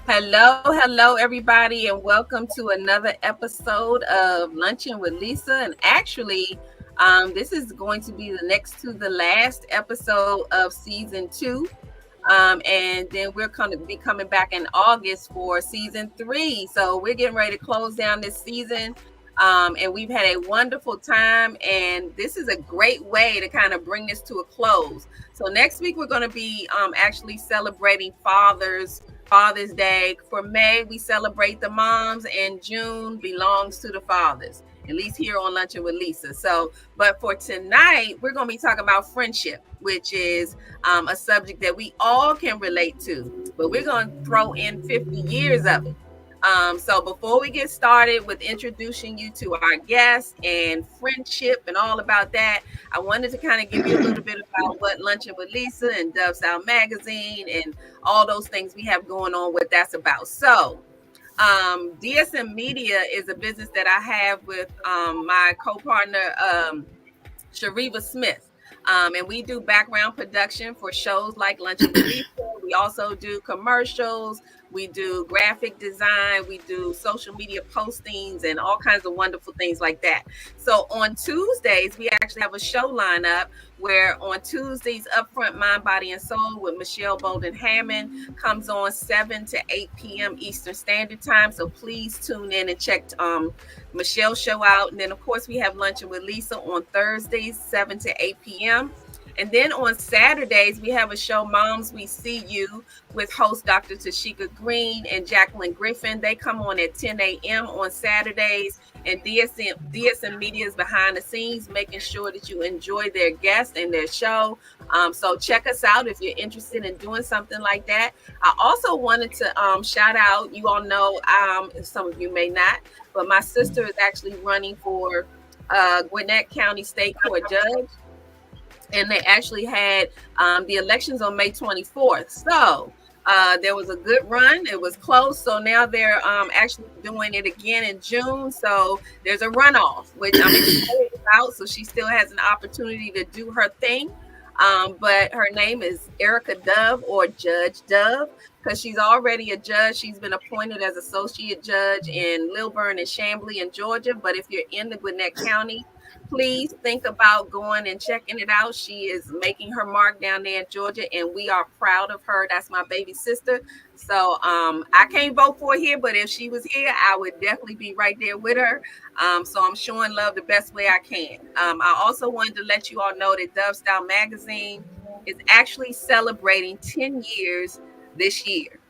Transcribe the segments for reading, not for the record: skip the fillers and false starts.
Hello, everybody, and welcome to another episode of Lunchin with Lisa. And actually, this is going to be the next to the last episode of season two. And then we're going to be coming back in August for season three. So we're getting ready to close down this season. And we've had a wonderful time. And this is a great way to kind of bring this to a close. So next week, we're going to be actually celebrating Father's Day. For May, we celebrate the moms, and June belongs to the fathers, at least here on Luncheon with Lisa. So, but for tonight, we're going to be talking about friendship, which is a subject that we all can relate to, but we're going to throw in 50 years of it. So before we get started with introducing you to our guests and friendship and all about that, I wanted to kind of give you a little bit about what Luncheon with Lisa and Dove Style Magazine and all those things we have going on, what that's about. So DSM Media is a business that I have with my co-partner, Shariva Smith. And we do background production for shows like Lunchin with Lisa. We also do commercials. We do graphic design. We do social media postings and all kinds of wonderful things like that. So on Tuesdays, we actually have a show lineup where on Tuesdays, Upfront Mind, Body, and Soul with Michelle Bolden Hammond comes on 7 to 8 p.m. Eastern Standard Time. So please tune in and check Michelle's show out. And then, of course, we have Luncheon with Lisa on Thursdays, 7 to 8 p.m. And then on Saturdays, we have a show, Moms We See You, with host Dr. Tashika Green and Jacqueline Griffin. They come on at 10 a.m. on Saturdays. And DSM Media is behind the scenes, making sure that you enjoy their guests and their show. So check us out if you're interested in doing something like that. I also wanted to shout out, you all know, some of you may not, but my sister is actually running for Gwinnett County State Court Judge. And they actually had the elections on May 24th. So there was a good run. It was close. So now they're actually doing it again in June. So there's a runoff, which I'm excited about. So she still has an opportunity to do her thing. But her name is Erica Dove, or Judge Dove, because she's already a judge. She's been appointed as associate judge in Lilburn and Chamblee in Georgia. But if you're in the Gwinnett County, please think about going and checking it out. She is making her mark down there in Georgia, and we are proud of her. That's my baby sister. So I can't vote for her here, but if she was here, I would definitely be right there with her. So I'm showing love the best way I can. I also wanted to let you all know that Dove Style Magazine is actually celebrating 10 years this year.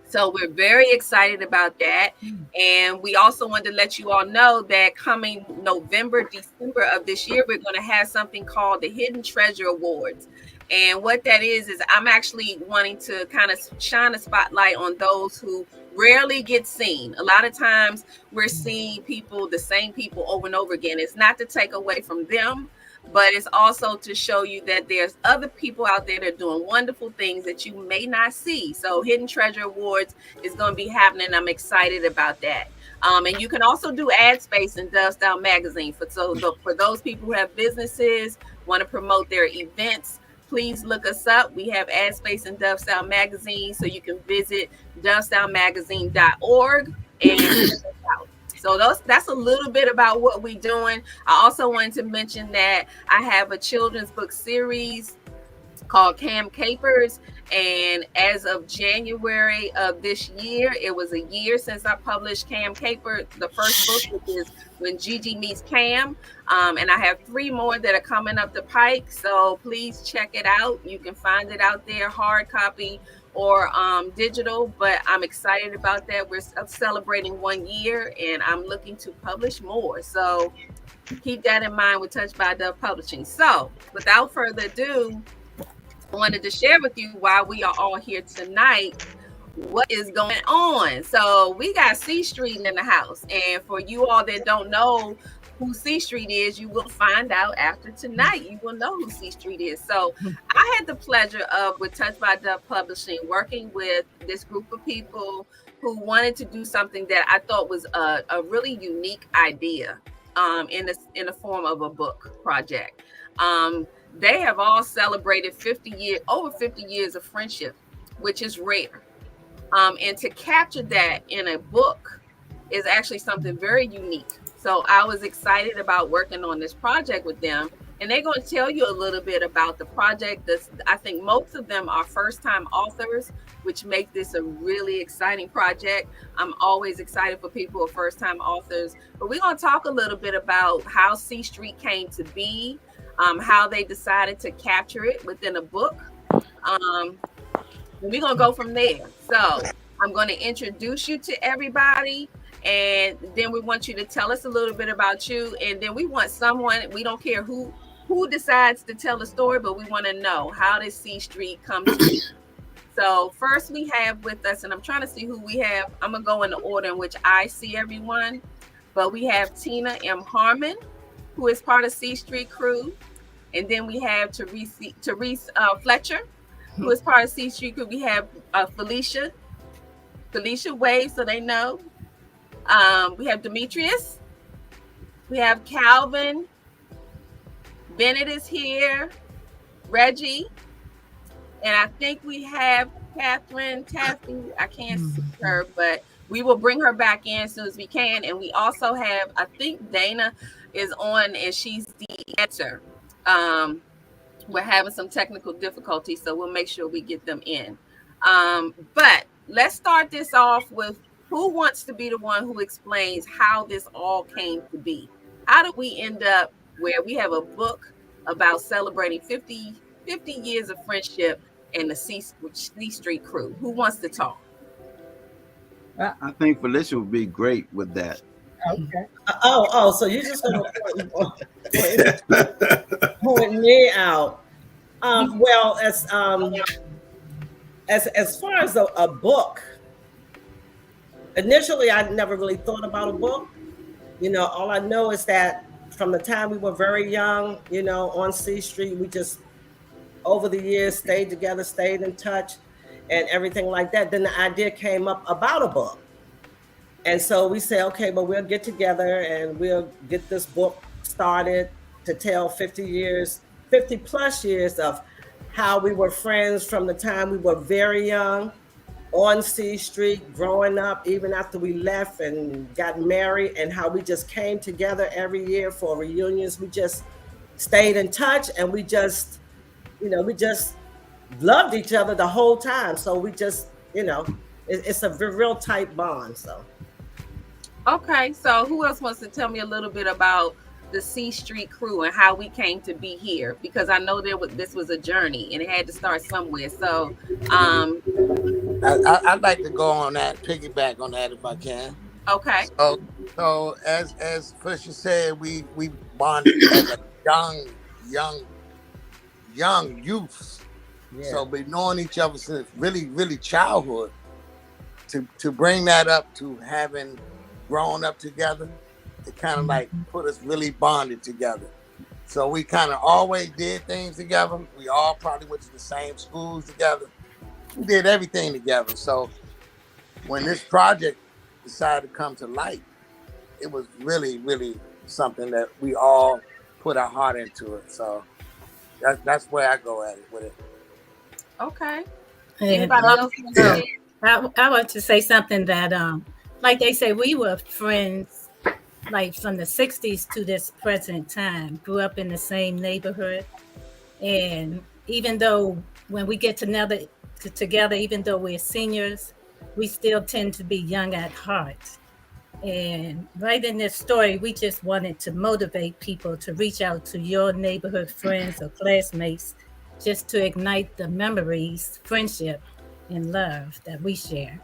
So we're very excited about that. And we also wanted to let you all know that coming November, December of this year, we're going to have something called the Hidden Treasure Awards. And what that is I'm actually wanting to kind of shine a spotlight on those who rarely get seen. A lot of times we're seeing the same people over and over again. It's not to take away from them, but it's also to show you that there's other people out there that are doing wonderful things that you may not see. So Hidden Treasure Awards is going to be happening. I'm excited about that. And you can also do ad space in Dove Style Magazine. For those people who have businesses, want to promote their events, please look us up. We have ad space in Dove Style Magazine, so you can visit dovestylemagazine.org and check us out. So that's a little bit about what we're doing. I also wanted to mention that I have a children's book series called Cam Capers. And as of January of this year, it was a year since I published Cam Caper, the first book, which is When Gigi Meets Cam. And I have 3 more that are coming up the pike. So please check it out. You can find it out there, hard copy or digital, but I'm excited about that. We're celebrating 1 year and I'm looking to publish more. So keep that in mind with Touched by Dove Publishing. So without further ado, I wanted to share with you why we are all here tonight, what is going on. So we got C Street in the house. And for you all that don't know who C Street is, you will find out after tonight. You will know who C Street is. So I had the pleasure of, with Touched by Dove Publishing, working with this group of people who wanted to do something that I thought was a really unique idea in the form of a book project. They have all celebrated over 50 years of friendship, which is rare. And to capture that in a book is actually something very unique. So I was excited about working on this project with them. And they're going to tell you a little bit about the project. I think most of them are first time authors, which make this a really exciting project. I'm always excited for people who are first time authors. But we're going to talk a little bit about how C Street came to be, how they decided to capture it within a book. And we're going to go from there. So I'm going to introduce you to everybody. And then we want you to tell us a little bit about you. And then we want someone, we don't care who decides to tell the story, but we want to know, how did C Street come to be? So first we have with us, and I'm trying to see who we have. I'm going to go in the order in which I see everyone. But we have Tina M. Harmon, who is part of C Street Crew. And then we have Therese Fletcher, who is part of C Street Crew. We have Felicia Wave, so they know. We have Demetrius. We have Calvin. Bennett is here. Reggie. And I think we have Catherine Taffy. I can't see her, but we will bring her back in as soon as we can. And we also have, I think Dana is on, and she's the editor. We're having some technical difficulties, so we'll make sure we get them in. But let's start this off with, who wants to be the one who explains how this all came to be? How did we end up where we have a book about celebrating 50 years of friendship and the C Street Crew? Who wants to talk? I think Felicia would be great with that. Okay. So you're just going to point me out. Well, as far as a book, initially I never really thought about a book. All I know is that from the time we were very young, on C Street, we just, over the years, stayed together, stayed in touch, and everything like that. Then the idea came up about a book. And so we said, okay, but we'll get together and we'll get this book started to tell 50 plus years of how we were friends from the time we were very young on C Street, growing up, even after we left and got married, and how we just came together every year for reunions. We just stayed in touch, and we just loved each other the whole time. So we just, it's a real tight bond. So. Okay, so who else wants to tell me a little bit about the C Street Crew and how we came to be here? Because I know this was a journey and it had to start somewhere. So I'd like to go on that, piggyback on that if I can. Okay. So as Felicia said, we bonded as a young youths. Yeah. So we've known each other since really childhood. To bring that up to having grown up together, it kind of like put us really bonded together. So we kind of always did things together. We all probably went to the same schools together. We did everything together. So when this project decided to come to light, it was really something that we all put our heart into it. So that's where I go at it with it. Okay. Anybody else? I want to say something that, like they say, we were friends, like from the 60s to this present time, grew up in the same neighborhood. And even though when we get together, even though we're seniors, we still tend to be young at heart. And right in this story, we just wanted to motivate people to reach out to your neighborhood friends or classmates, just to ignite the memories, friendship, and love that we shared.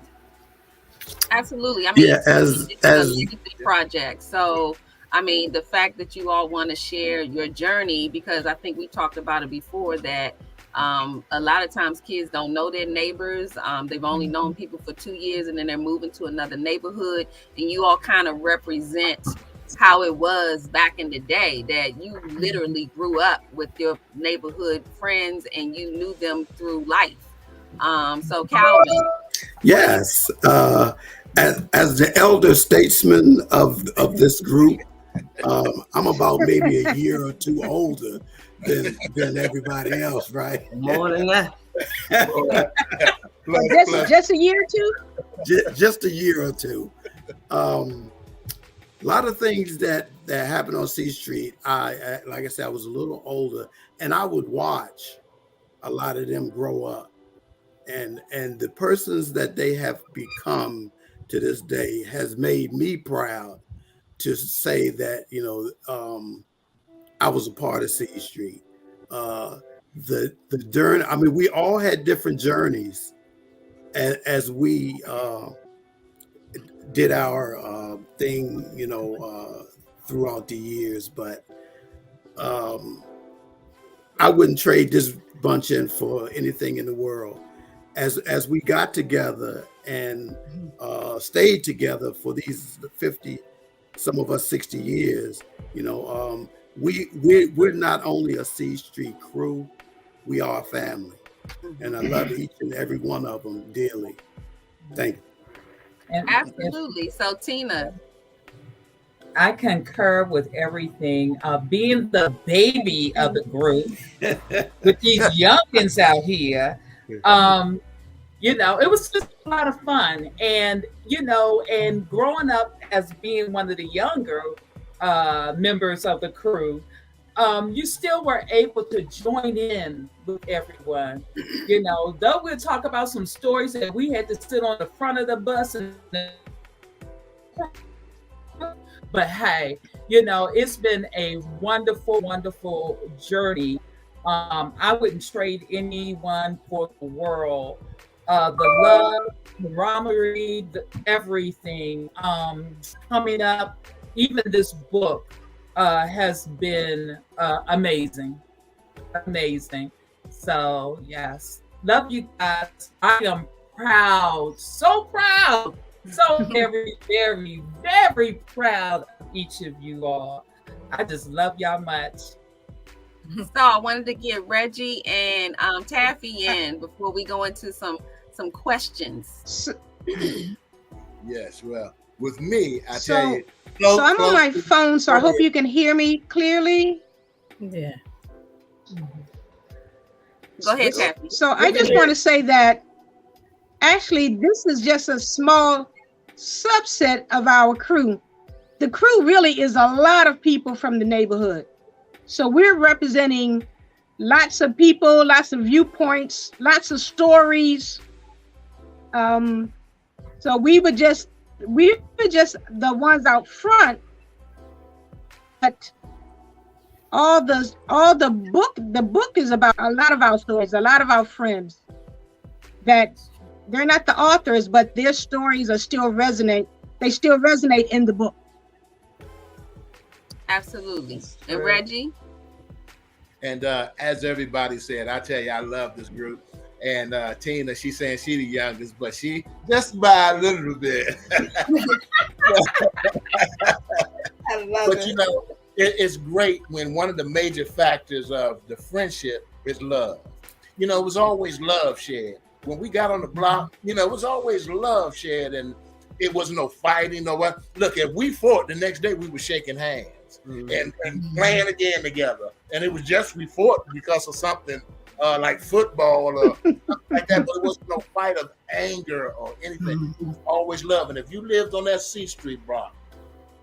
Absolutely. I mean, yeah, it's a legacy project. So, I mean, the fact that you all want to share your journey, because I think we talked about it before, that a lot of times kids don't know their neighbors. They've only known people for 2 years, and then they're moving to another neighborhood. And you all kind of represent how it was back in the day, that you literally grew up with your neighborhood friends and you knew them through life. So Calvin. Yes. As the elder statesman of this group, I'm about maybe a year or two older than everybody else, right? More than that. Just a year or two? Just a year or two. A lot of things that happened on C Street. Like I said, I was a little older, and I would watch a lot of them grow up, and the persons that they have become to this day has made me proud to say that I was a part of C Street. The journey. I mean, we all had different journeys as we did our thing, throughout the years. But I wouldn't trade this bunch in for anything in the world. As we got together and stayed together for these 50, some of us 60 years, we're not only a C Street crew, we are a family. And I love each and every one of them dearly. Thank you. Absolutely. So Tina. I concur with everything. Being the baby of the group with these youngins out here, it was just a lot of fun. And, and growing up as being one of the younger members of the crew, you still were able to join in with everyone. Though we'll talk about some stories that we had to sit on the front of the bus but hey, it's been a wonderful, wonderful journey. I wouldn't trade anyone for the world. The love, camaraderie, everything coming up, even this book has been amazing. So yes, love you guys. I am proud, so proud. So very, very, very proud of each of you all. I just love y'all much. So I wanted to get Reggie and Taffy in before we go into some questions. Yes, well, with me, I So- tell you. So I'm on my phone, so I hope you can hear me clearly. Yeah. Go ahead, Taffy. So I just want to say that actually this is just a small subset of our crew. The crew really is a lot of people from the neighborhood. So we're representing lots of people, lots of viewpoints, lots of stories. So we were just the ones out front, but the book is about a lot of our stories, a lot of our friends that they're not the authors, but their stories are still resonate. They still resonate in the book. Absolutely. And Reggie? And as everybody said, I tell you, I love this group. And Tina, she's saying she the youngest, but she just by a little bit. I love But it. it's great when one of the major factors of the friendship is love. It was always love shared. When we got on the block, it was always love shared, and it was no fighting, no what. Look, if we fought the next day, we were shaking hands and playing again together. And it was just we fought because of something like football or something like that, but it wasn't no fight of anger or anything. It was always love. And if you lived on that C Street block,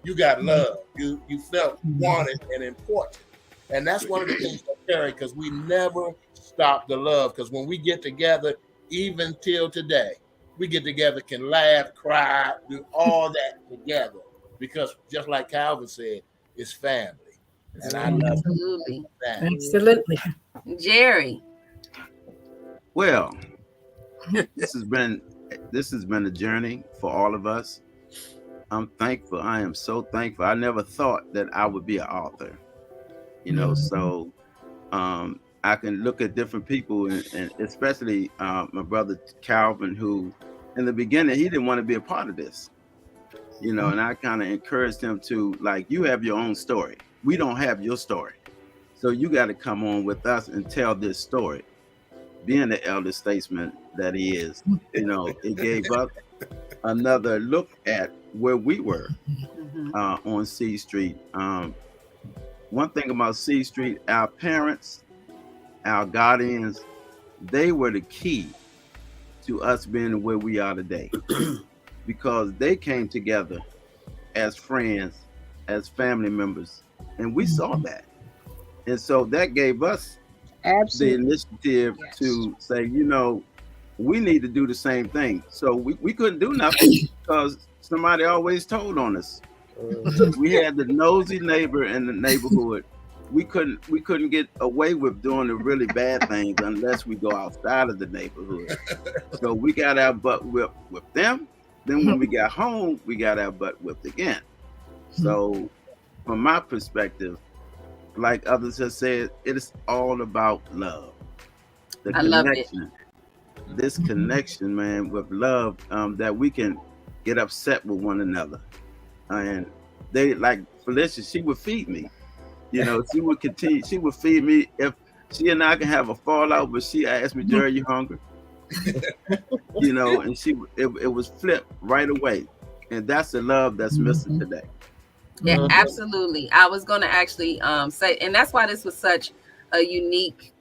you got love. You felt wanted and important. And that's one of the things that carry, because we never stop the love. Because when we get together, even till today, we get together, can laugh, cry, do all that together. Because just like Calvin said, it's family. And I love Absolutely. that. Absolutely. Jerry. Well, this has been a journey for all of us. I'm thankful. I am so thankful. I never thought that I would be an author. So I can look at different people, and especially my brother Calvin, who in the beginning, he didn't want to be a part of this, and I kind of encouraged him to, like, you have your own story. We don't have your story. So you got to come on with us and tell this story. Being the elder statesman that he is, it gave us another look at where we were on C Street. One thing about C Street, our parents, our guardians, they were the key to us being where we are today, because they came together as friends, as family members, and we saw that. And so that gave us the initiative to say, we need to do the same thing. So we couldn't do nothing because somebody always told on us. We had the nosy neighbor in the neighborhood. We couldn't get away with doing the really bad things unless we go outside of the neighborhood. So we got our butt whipped with them. Then when we got home, we got our butt whipped again. So from my perspective, like others have said, it is all about love. The connection. This connection, man, with love, that we can get upset with one another. And they, like Felicia, she would feed me. She would continue. She would feed me if she and I can have a fallout, but she asked me, "Jerry, you hungry?" And it was flipped right away. And that's the love that's missing today. Yeah, absolutely. I was going to actually say, and that's why this was such a unique,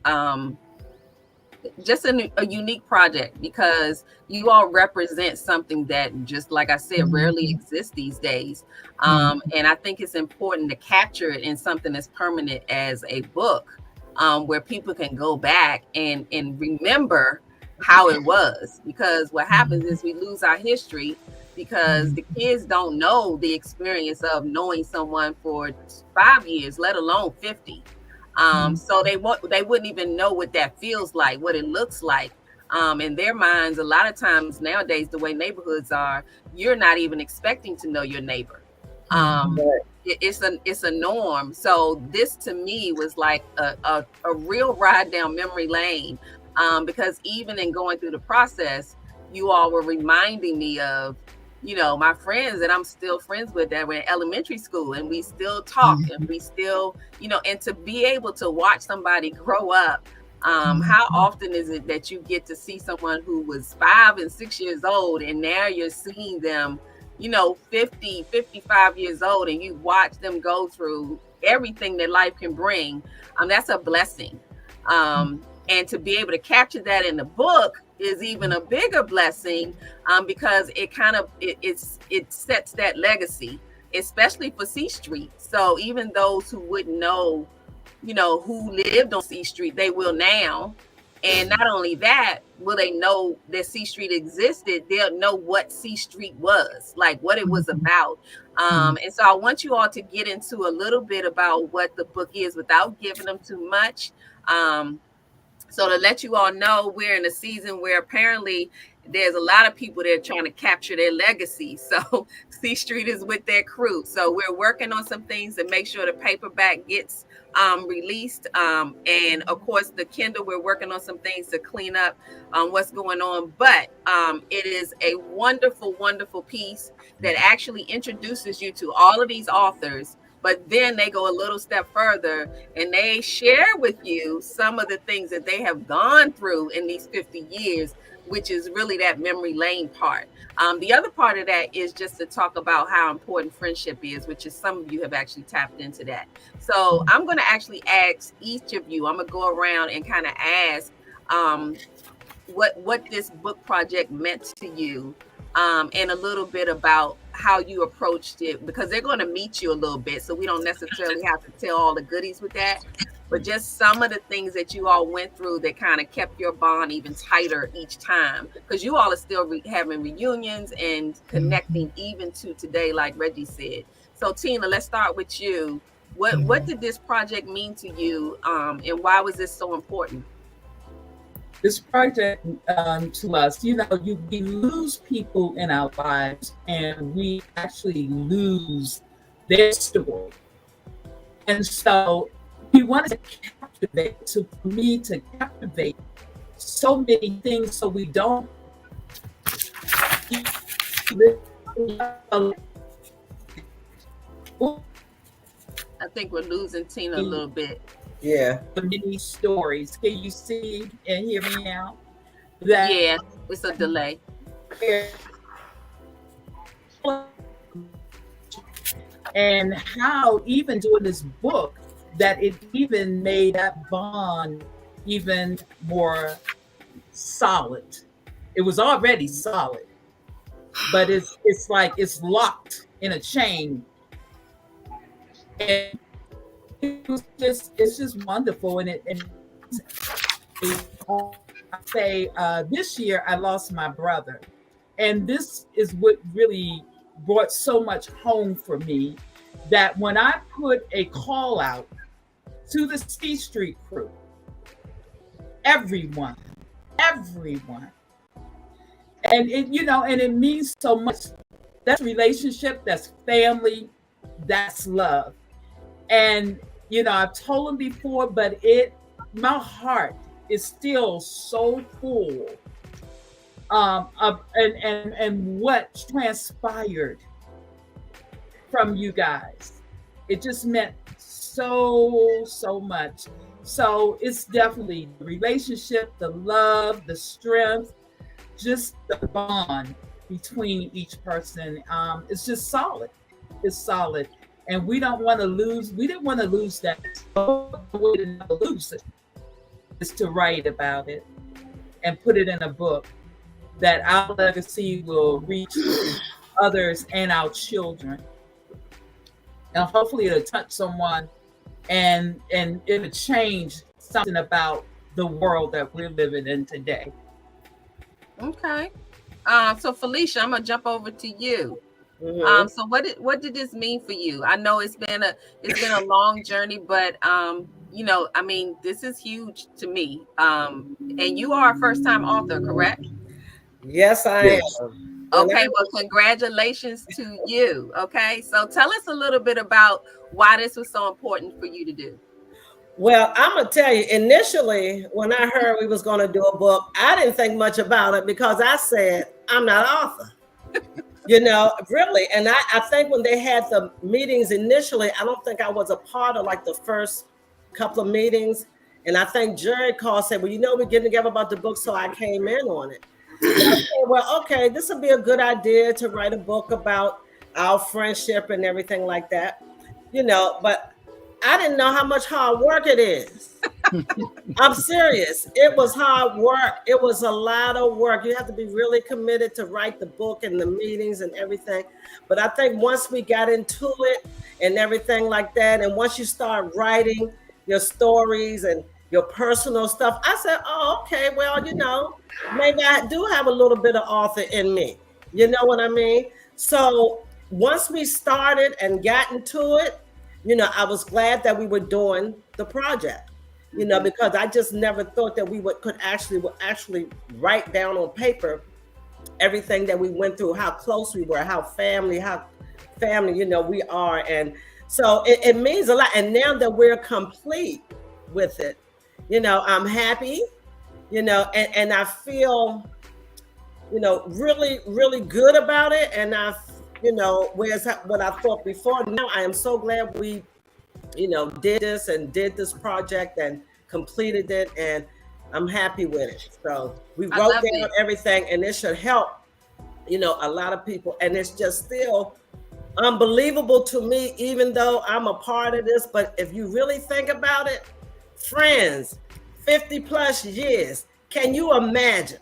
just a unique project, because you all represent something that, just like I said, rarely exists these days. And I think it's important to capture it in something as permanent as a book, where people can go back and remember how it was. Because what happens is we lose our history because the kids don't know the experience of knowing someone for 5 years, let alone 50. So they wouldn't even know what that feels like, what it looks like. In their minds, a lot of times nowadays, the way neighborhoods are, you're not even expecting to know your neighbor. It's a norm. So this to me was like a real ride down memory lane, because even in going through the process, you all were reminding me of, my friends that I'm still friends with that were in elementary school, and we still talk, and we still, and to be able to watch somebody grow up. How often is it that you get to see someone who was 5 and 6 years old, and now you're seeing them, 50, 55 years old, and you watch them go through everything that life can bring. That's a blessing. And to be able to capture that in the book is even a bigger blessing, because it it sets that legacy, especially for C Street. So even those who wouldn't know, who lived on C Street, they will now. And not only that, will they know that C Street existed, they'll know what C Street was, like what it was about. And so I want you all to get into a little bit about what the book is without giving them too much. So to let you all know, we're in a season where apparently there's a lot of people that are trying to capture their legacy. So C Street is with their crew. So we're working on some things to make sure the paperback gets released. And of course, the Kindle, we're working on some things to clean up what's going on. But it is a wonderful, wonderful piece that actually introduces you to all of these authors. But then they go a little step further and they share with you some of the things that they have gone through in these 50 years, which is really that memory lane part. The other part of that is just to talk about how important friendship is, which is some of you have actually tapped into that. So I'm going to actually ask each of you, I'm going to go around and kind of ask what this book project meant to you, and a little bit about how you approached it, because they're going to meet you a little bit. So we don't necessarily have to tell all the goodies with that, but just some of the things that you all went through that kind of kept your bond even tighter each time, because you all are still having reunions and connecting even to today, like Reggie said. So Tina, let's start with you. What did this project mean to you, and why was this so important? This project to us, we lose people in our lives, and we actually lose their story. And so we wanted to captivate so many things, so we don't. I think we're losing Tina a little bit. Yeah. The many stories. Can you see and hear me now? Yeah, it's a delay. And how even doing this book, that it even made that bond even more solid. It was already solid, but it's like it's locked in a chain. And it's just wonderful. And I say this year I lost my brother. And this is what really brought so much home for me, that when I put a call out to the C Street crew, everyone, and it means so much. That's relationship, that's family, that's love. And I've told them before, but my heart is still so full of and what transpired from you guys. It just meant so much. So it's definitely the relationship, the love, the strength, just the bond between each person. It's just solid. It's solid. And we didn't want to lose that. The way to never lose it is to write about it and put it in a book, that our legacy will reach others and our children. And hopefully it'll touch someone and it'll change something about the world that we're living in today. Okay. So Felicia, I'm gonna jump over to you. So what did this mean for you? I know it's been a long journey, but this is huge to me. And you are a first-time author, correct? Yes, I am. Okay, well, congratulations to you. Okay, so tell us a little bit about why this was so important for you to do. Well, I'm gonna tell you, initially when I heard we was gonna do a book, I didn't think much about it because I said, I'm not an author. Really. And I think when they had the meetings initially, I don't think I was a part of like the first couple of meetings. And I think Jerry called, said, well, we're getting together about the book. So I came in on it. I said, well, okay, this would be a good idea to write a book about our friendship and everything like that, but I didn't know how much hard work it is. I'm serious. It was hard work. It was a lot of work. You have to be really committed to write the book and the meetings and everything. But I think once we got into it and everything like that, and once you start writing your stories and your personal stuff, I said, oh, okay, well, maybe I do have a little bit of author in me. You know what I mean? So once we started and got into it, I was glad that we were doing the project, because I just never thought that we could actually write down on paper everything that we went through, how close we were, how family, we are. And so it means a lot. And now that we're complete with it, I'm happy, and I feel, really, really good about it. And whereas what I thought before, now I am so glad we, did this project and completed it, and I'm happy with it. So we wrote down everything, and it should help, a lot of people. And it's just still unbelievable to me, even though I'm a part of this. But if you really think about it, friends, 50 plus years, can you imagine?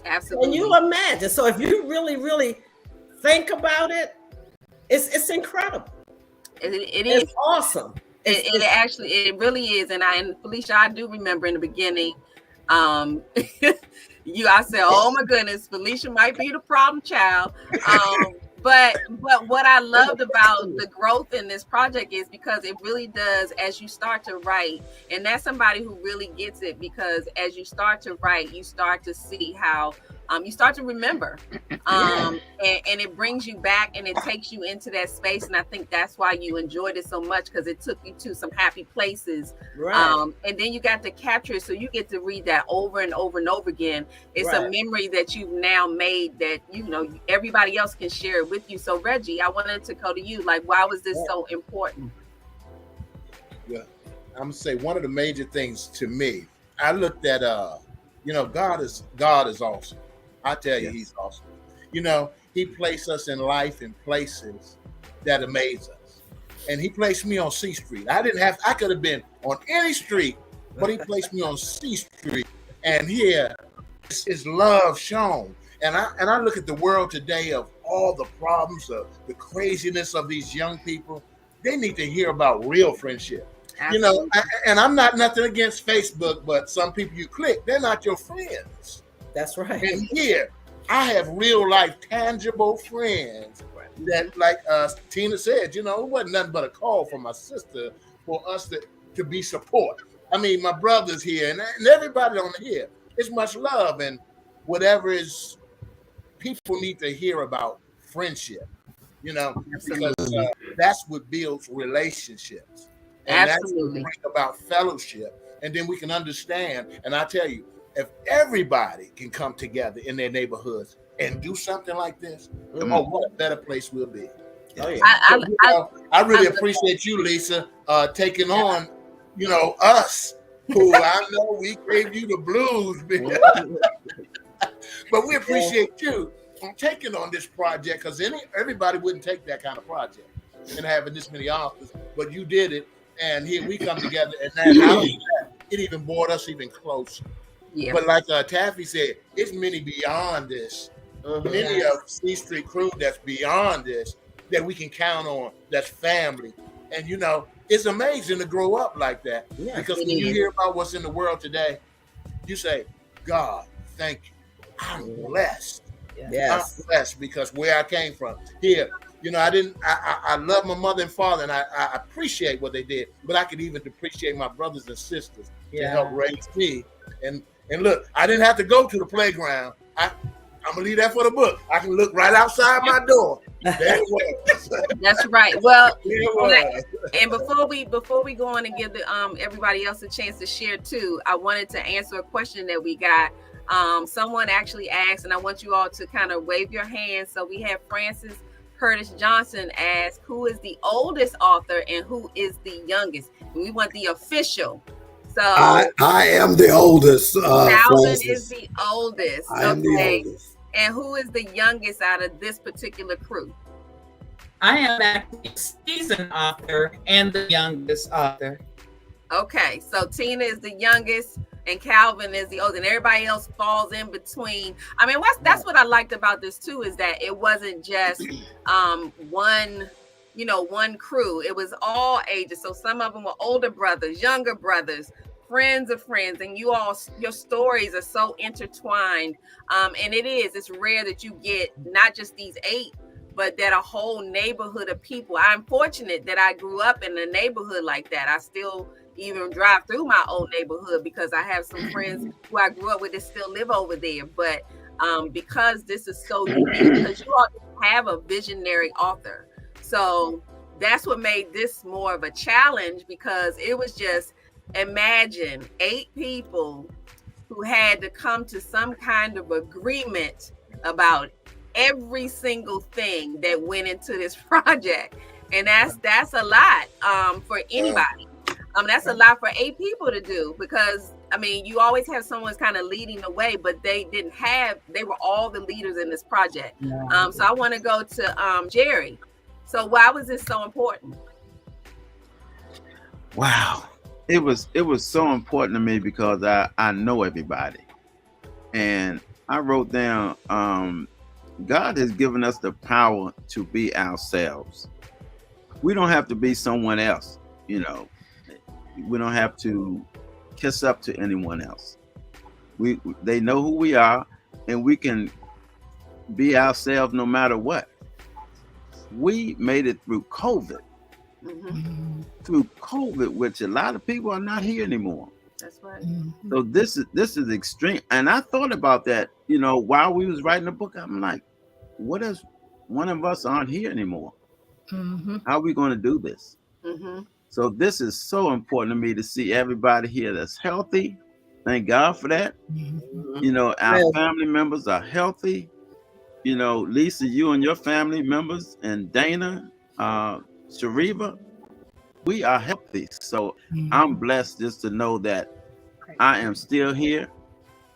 Absolutely. Can you imagine? So if you really, really think about it, it's incredible. It is. It's awesome. It really is. And Felicia, I do remember in the beginning, I said, oh my goodness, Felicia might be the problem child. But what I loved about the growth in this project is because it really does, as you start to write, and that's somebody who really gets it, because as you start to write, you start to see how you start to remember, and it brings you back and it takes you into that space. And I think that's why you enjoyed it so much, because it took you to some happy places. Right. And then you got to capture it, so you get to read that over and over and over again. It's a memory that you've now made that everybody else can share it with you. So Reggie, I wanted to go to you. Like, why was this so important? Yeah, I'm gonna say one of the major things to me, I looked at God is awesome. I tell you, He's awesome. He placed us in life in places that amaze us. And He placed me on C Street. I could have been on any street, but He placed me on C Street. And here it's love shown. And I look at the world today of all the problems, of the craziness of these young people. They need to hear about real friendship. Absolutely. You know, and I'm not nothing against Facebook, but some people you click, they're not your friends. That's right. And here, I have real life, tangible friends that, like Tina said, you know, it wasn't nothing but a call from my sister for us to be support. I mean, my brother's here and everybody on here. It's much love, and whatever is, people need to hear about friendship, you know, because that's what builds relationships. And that's what brings about fellowship. And then we can understand. And I tell you, if everybody can come together in their neighborhoods and do something like this, oh, what a better place we'll be. Oh, yeah. I really appreciate you, Lisa, taking on, you know, us, who I know we gave you the blues, but we appreciate you on taking on this project, because everybody wouldn't take that kind of project and having this many authors, but you did it. And here we come together, and now it even brought us even closer. Yeah. But like Taffy said, it's many beyond this. Many of C Street crew that's beyond this that we can count on. That's family, and you know, it's amazing to grow up like that. Yeah, because when you hear about what's in the world today, you say, "God, thank you. I'm blessed. Yes. I'm blessed because where I came from here." You know, I love my mother and father, and I appreciate what they did, but I could even appreciate my brothers and sisters to help raise me. And look, I didn't have to go to the playground. I'm gonna leave that for the book. I can look right outside my door. There it was. That's right. Well, and before we go on and give the everybody else a chance to share too, I wanted to answer a question that we got. Someone actually asked, and I want you all to kind of wave your hands. So we have Francis Curtis Johnson asked, who is the oldest author and who is the youngest? And we want the official. So I am the oldest. Calvin is the oldest. I am the oldest. And who is the youngest out of this particular crew? I am actually a seasoned author and the youngest author. Okay, so Tina is the youngest and Calvin is the oldest, and everybody else falls in between. I mean, that's what I liked about this too, is that it wasn't just one crew. It was all ages. So some of them were older brothers, younger brothers, friends of friends, and your stories are so intertwined. And it's rare that you get not just these 8, but that a whole neighborhood of people. I'm fortunate that I grew up in a neighborhood like that. I still even drive through my old neighborhood because I have some friends who I grew up with that still live over there. But because this is so unique, because you all have a visionary author. So that's what made this more of a challenge, because it was just, imagine 8 people who had to come to some kind of agreement about every single thing that went into this project. And that's a lot for anybody. That's a lot for 8 people to do, because I mean, you always have someone kind of leading the way, but they were all the leaders in this project. So I want to go to Jerry. So why was this so important? Wow. It was so important to me because I know everybody. And I wrote down, God has given us the power to be ourselves. We don't have to be someone else, you know. We don't have to kiss up to anyone else. They know who we are, and we can be ourselves no matter what. We made it through COVID. Through COVID, which a lot of people are not here anymore. That's right. So this is extreme. And I thought about that, you know, while we was writing the book. I'm like, what if one of us aren't here anymore? How are we going to do this? So this is so important to me, to see everybody here that's healthy. Thank God for that. You know, our family members are healthy. You know, Lisa, you and your family members, and Dana, Shariva, we are healthy. So I'm blessed just to know that I am still here.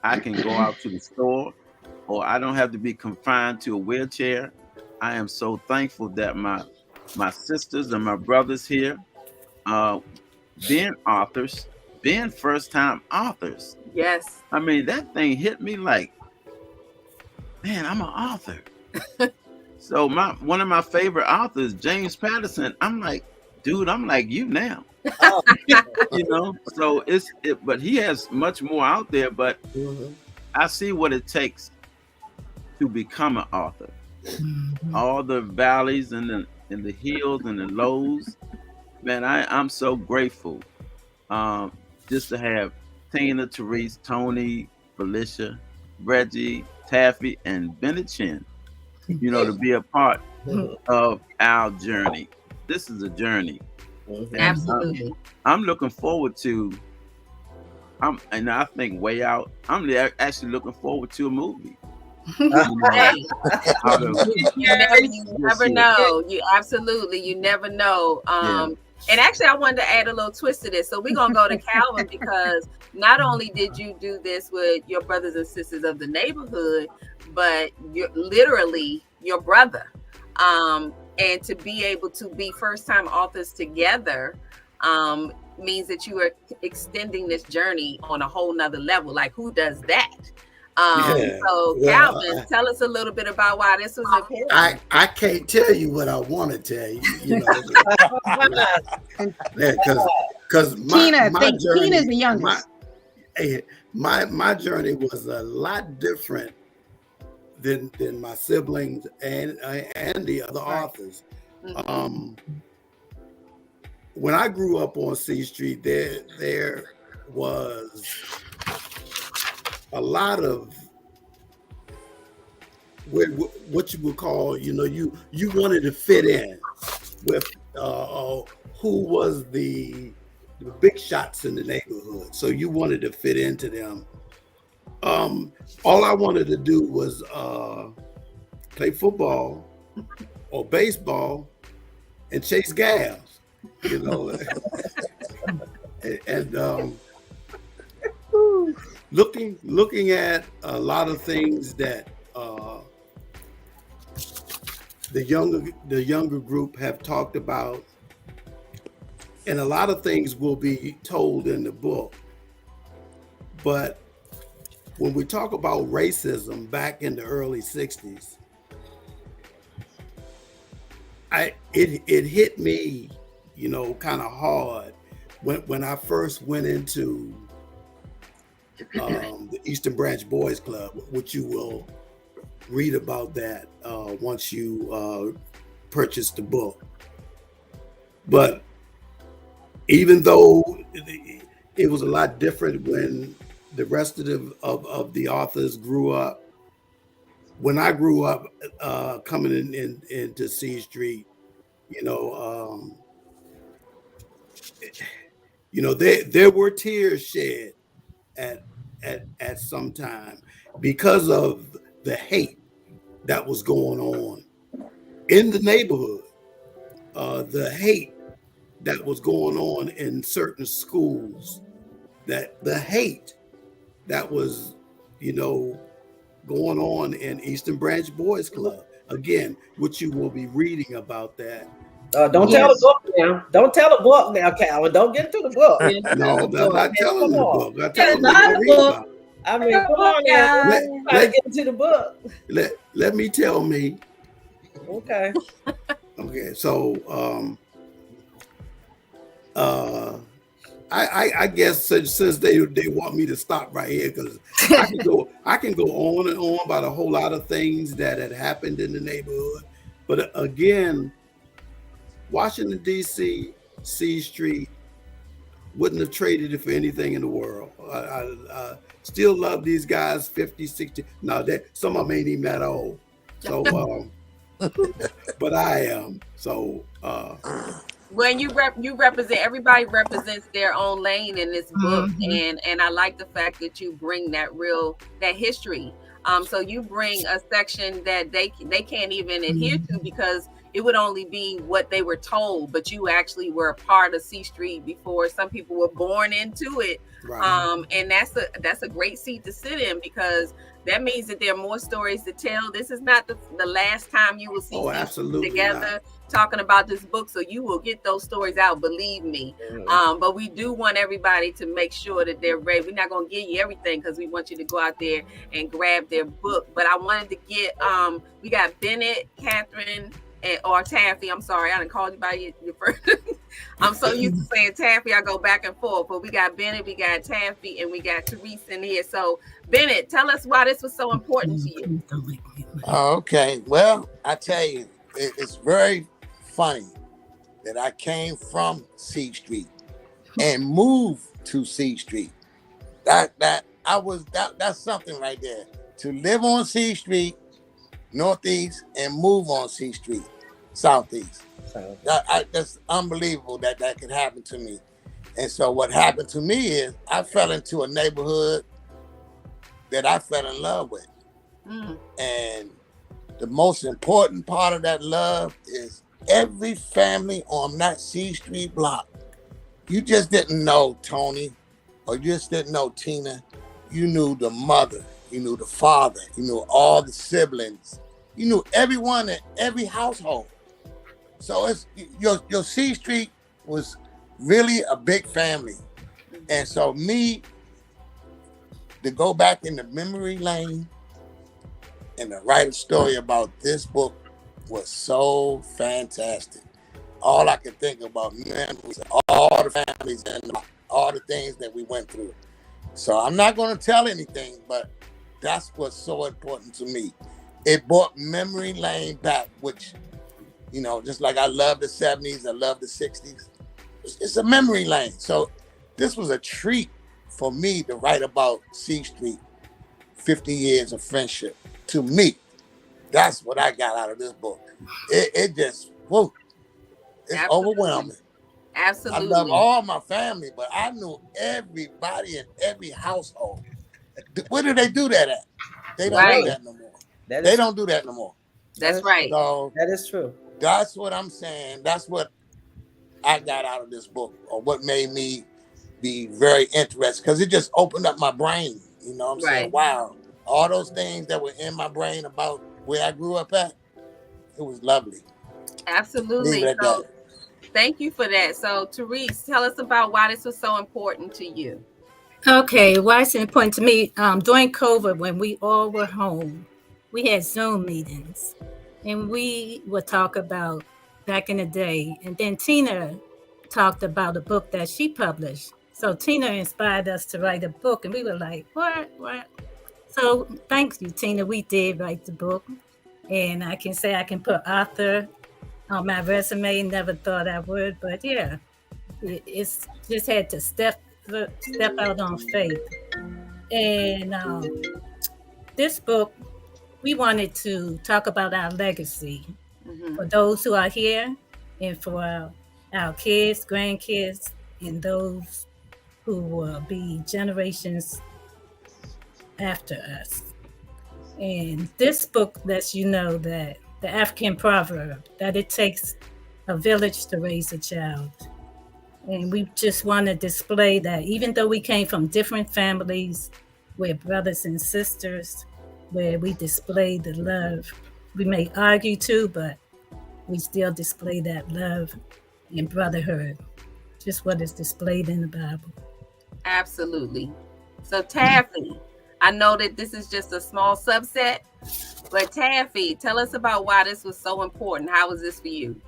I can go out to the store, or I don't have to be confined to a wheelchair. I am so thankful that my sisters and my brothers here, being authors, being first-time authors. Yes. I mean, that thing hit me like, man, I'm an author. So one of my favorite authors, James Patterson, I'm like, dude, I'm like you now. Oh, You know, so but he has much more out there, but I see what it takes to become an author. All the valleys and the hills and the lows. Man, I'm so grateful just to have Tina, Therese, Tony, Felicia, Reggie, Taffy, and Bennett Chin, you know, to be a part of our journey. This is a journey. Absolutely. I'm looking forward to, and I think way out, I'm actually looking forward to a movie. Hey, you never know. You absolutely, you never know. And actually, I wanted to add a little twist to this. So we're gonna go to Calvin because not only did you do this with your brothers and sisters of the neighborhood, but you're literally your brother. And to be able to be first-time authors together means that you are extending this journey on a whole nother level. Like, who does that? So Calvin, tell us a little bit about why this was important. I can't tell you what I want to tell you, you know, because Tina's the youngest. My journey was a lot different than my siblings and the other authors. When I grew up on C Street, there was a lot of what you would call, you know, you wanted to fit in with who was the big shots in the neighborhood. So you wanted to fit into them. All I wanted to do was play football or baseball and chase gals, you know. and looking at a lot of things that the younger group have talked about, and a lot of things will be told in the book. But when we talk about racism back in the early 60s, it hit me, you know, kind of hard when I first went into the Eastern Branch Boys Club, which you will read about that once you purchase the book. But even though it was a lot different when the rest of the authors grew up, when I grew up coming into C Street, you know, there were tears shed at some time because of the hate that was going on in the neighborhood, the hate that was going on in certain schools, that the hate that was, you know, going on in Eastern Branch Boys Club. Again, which you will be reading about that. Don't tell the book now. Don't tell the book now, Calvin. Don't get into the book. No, I'm not telling the book. I'm telling the you to read about it. I mean, come on now. Let's get into the book. Let me tell me. Okay. Okay. So, I guess since they want me to stop right here, because I can go on and on about a whole lot of things that had happened in the neighborhood. But again, Washington, D.C., C Street, wouldn't have traded it for anything in the world. I still love these guys, 50, 60. Now, some of them ain't even that old. So, but I am. So, when you represent, everybody represents their own lane in this book, and I like the fact that you bring that history. So you bring a section that they can't even adhere to because it would only be what they were told, but you actually were a part of C Street before some people were born into it. Right. And that's a great seat to sit in, because that means that there are more stories to tell. This is not the last time you will see absolutely together not. talking about this book, so you will get those stories out, believe me. But we do want everybody to make sure that they're ready. We're not going to give you everything because we want you to go out there and grab their book. But I wanted to get we got Bennett, Catherine, or Taffy. I'm sorry, I didn't call you by your first. I'm so used to saying Taffy, I go back and forth. But we got Bennett, we got Taffy, and we got Therese in here. So Bennett, tell us why this was so important to you. Okay, well, I tell you, it's very funny that I came from C Street and moved to C Street. That's something right there. To live on C Street, Northeast, and move on C Street, Southeast. That's unbelievable that could happen to me. And so what happened to me is I fell into a neighborhood that I fell in love with. And the most important part of that love is every family on that C Street block. You just didn't know Tony, or you just didn't know Tina. You knew the mother, you knew the father, you knew all the siblings, you knew everyone in every household. So it's your C Street was really a big family. And so me to go back in the memory lane and to write a story about this book was so fantastic. All I could think about, man, was all the families and all the things that we went through. So I'm not going to tell anything, but that's what's so important to me. It brought memory lane back, which, you know, just like I love the 70s, I love the 60s. It's a memory lane. So this was a treat for me to write about C Street, 50 years of friendship. To me, that's what I got out of this book. It just, whoa, it's overwhelming. Absolutely. I love all my family, but I knew everybody in every household. Where do they do that at? They don't do that no more. They don't do that no more. That's right. So that is true. That's what I'm saying. That's what I got out of this book, or what made me be very interested, because it just opened up my brain. You know what I'm saying? Wow. All those things that were in my brain about where I grew up at, it was lovely. Absolutely. So, thank you for that. So, Therese, tell us about why this was so important to you. Okay, why it's important to me? During COVID, when we all were home, we had Zoom meetings, and we would talk about back in the day. And then Tina talked about a book that she published. So Tina inspired us to write a book, and we were like, what? So thanks you, Tina. We did write the book, and I can say I can put author on my resume. Never thought I would, but yeah, it's just had to step out on faith. And this book, we wanted to talk about our legacy for those who are here, and for our kids, grandkids, and those who will be generations after us. And this book lets you know that the African proverb that it takes a village to raise a child. And we just want to display that even though we came from different families, we're brothers and sisters, where we display the love. We may argue too, but we still display that love and brotherhood, just what is displayed in the Bible. Absolutely. So Taffy, I know that this is just a small subset, but Taffy, tell us about why this was so important. How was this for you?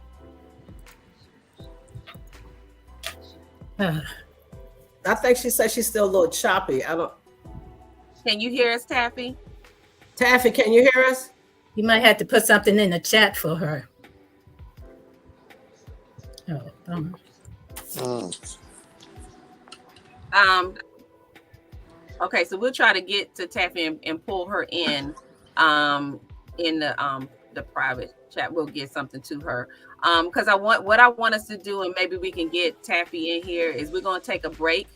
I think she said she's still a little choppy. I don't. Can you hear us, Taffy? Taffy, can you hear us? You might have to put something in the chat for her. Okay, so we'll try to get to Taffy and pull her in the private chat. We'll get something to her. Because what I want us to do, and maybe we can get Taffy in here, is we're going to take a break.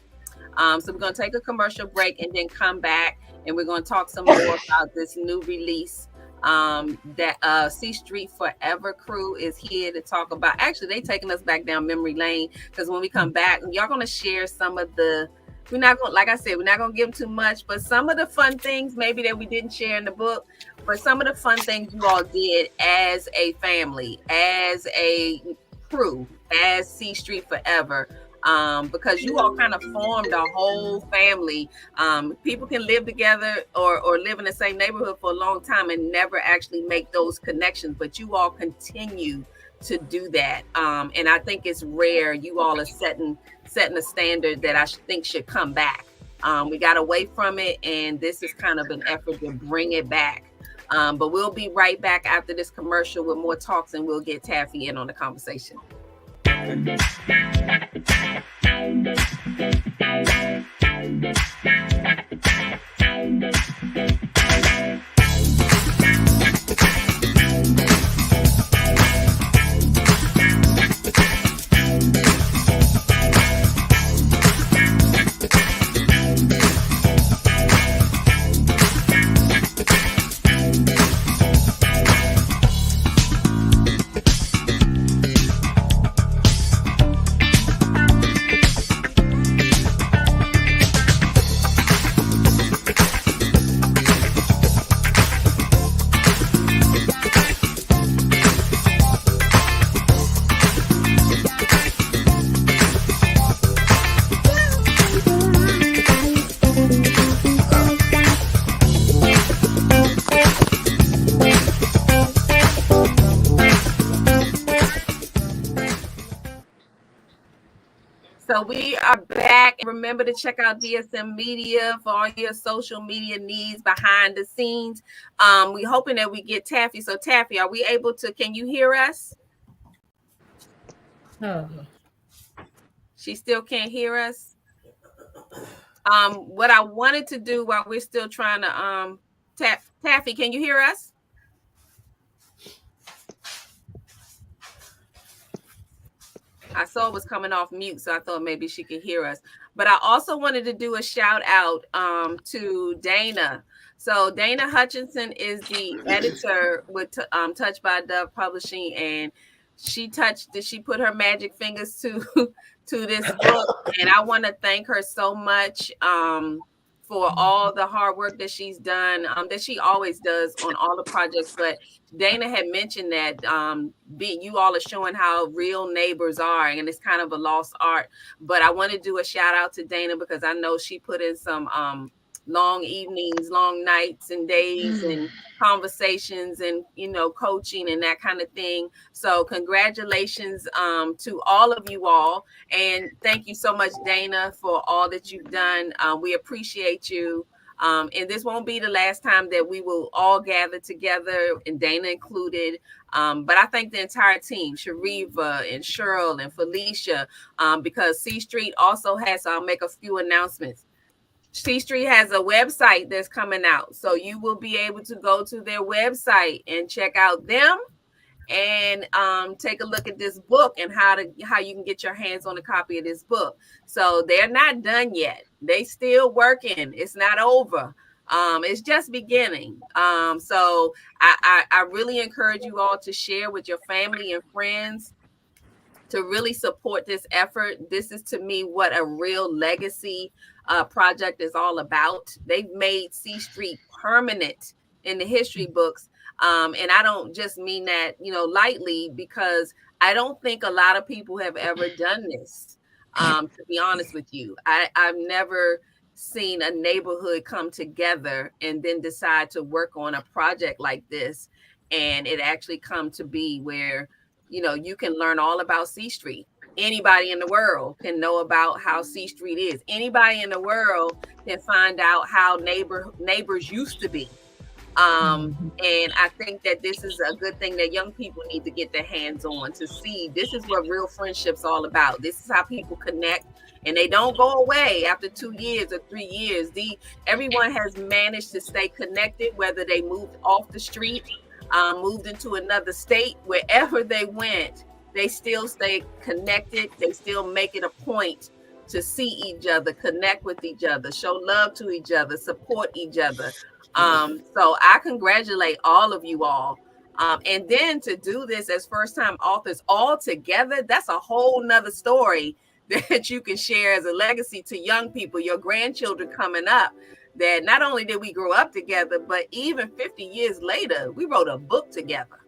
So we're going to take a commercial break and then come back, and we're going to talk some more about this new release that C Street Forever crew is here to talk about. Actually, they taking us back down memory lane, because when we come back, y'all going to share some of the we're not gonna, like I said, we're not gonna give too much, but some of the fun things maybe that we didn't share in the book, but some of the fun things you all did as a family, as a crew, as C Street Forever. Because you all kind of formed a whole family. People can live together or live in the same neighborhood for a long time and never actually make those connections, but you all continue to do that. And I think it's rare. You all are setting a standard that I think should come back. We got away from it, and this is kind of an effort to bring it back. But we'll be right back after this commercial with more talks, and we'll get Taffy in on the conversation. So we are back. Remember to check out DSM Media for all your social media needs behind the scenes. We hoping that we get Taffy. So Taffy, are we able to? Can you hear us? Oh. She still can't hear us. What I wanted to do while we're still trying to Taffy, can you hear us? I saw it was coming off mute, so I thought maybe she could hear us. But I also wanted to do a shout out to Dana. So Dana Hutchinson is the editor with Touched by Dove Publishing, and she put her magic fingers to this book, and I want to thank her so much for all the hard work that she's done, that she always does on all the projects. But Dana had mentioned that you all are showing how real neighbors are, and it's kind of a lost art. But I want to do a shout out to Dana because I know she put in some long evenings, long nights and days and conversations and, coaching and that kind of thing. So congratulations to all of you all. And thank you so much, Dana, for all that you've done. We appreciate you. And this won't be the last time that we will all gather together, and Dana included. But I thank the entire team, Shariva and Cheryl and Felicia, because C Street also has, I'll make a few announcements. C Street has a website that's coming out. So you will be able to go to their website and check out them and take a look at this book and how you can get your hands on a copy of this book. So they're not done yet. They still working. It's not over. It's just beginning. So I really encourage you all to share with your family and friends to really support this effort. This is, to me, what a real legacy project is all about. They've made C Street permanent in the history books. And I don't just mean that, lightly, because I don't think a lot of people have ever done this. To be honest with you, I've never seen a neighborhood come together and then decide to work on a project like this. And it actually come to be where, you can learn all about C Street. Anybody in the world can know about how C Street is. Anybody in the world can find out how neighbors used to be. And I think that this is a good thing that young people need to get their hands on, to see this is what real friendship's all about. This is how people connect, and they don't go away after 2 years or 3 years. Everyone has managed to stay connected, whether they moved off the street, moved into another state, wherever they went, they still stay connected. They still make it a point to see each other, connect with each other, show love to each other, support each other. So I congratulate all of you all. And then to do this as first-time authors all together, that's a whole nother story that you can share as a legacy to young people, your grandchildren coming up, that not only did we grow up together, but even 50 years later, we wrote a book together.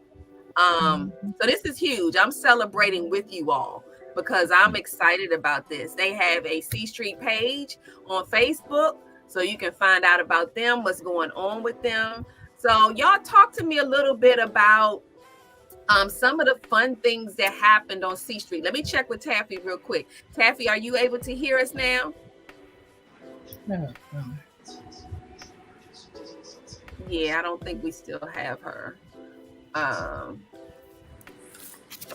So this is huge. I'm celebrating with you all because I'm excited about this. They have a C Street page on Facebook, so you can find out about them, what's going on with them. So y'all talk to me a little bit about some of the fun things that happened on C Street. Let me check with Taffy real quick. Taffy, are you able to hear us now? Yeah, I don't think we still have her.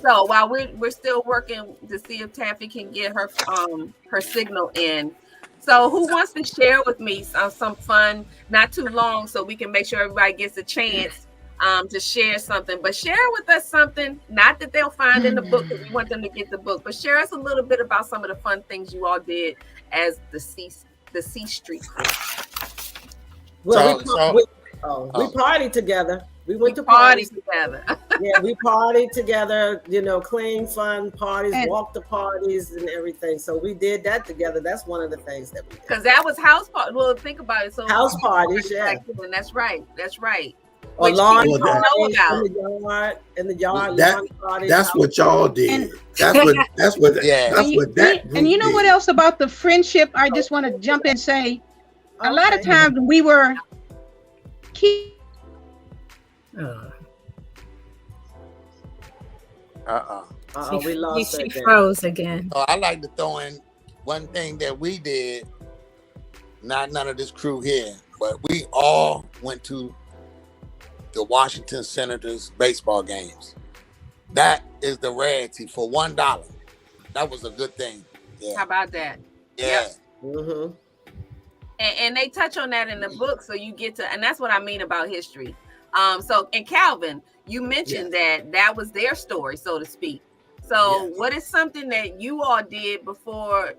So while we're still working to see if Taffy can get her signal in. So who wants to share with me some fun, not too long, so we can make sure everybody gets a chance to share something. But share with us something, not that they'll find in the book, because we want them to get the book, but share us a little bit about some of the fun things you all did as the C Street crew. Well, we partied together. We went to parties together. Yeah, we partied together, clean, fun parties, walked to parties and everything. So we did that together. That's one of the things that we did. Because that was house party. Well, think about it. So house parties, yeah. And that's right. That's right. Or lawn parties in the yard. That's what y'all did. That's what that. And you know what else about the friendship? I just want to jump in and say, a lot of times we were we lost she froze again. Oh, I like to throw in one thing that we did. None of this crew here, but we all went to the Washington Senators baseball games. That is the rarity for $1. That was a good thing. Yeah. How about that? Yeah. Yep. Mm-hmm. And they touch on that in the book, so you get to, and that's what I mean about history. And Calvin, you mentioned that was their story, so to speak. So what is something that you all did before,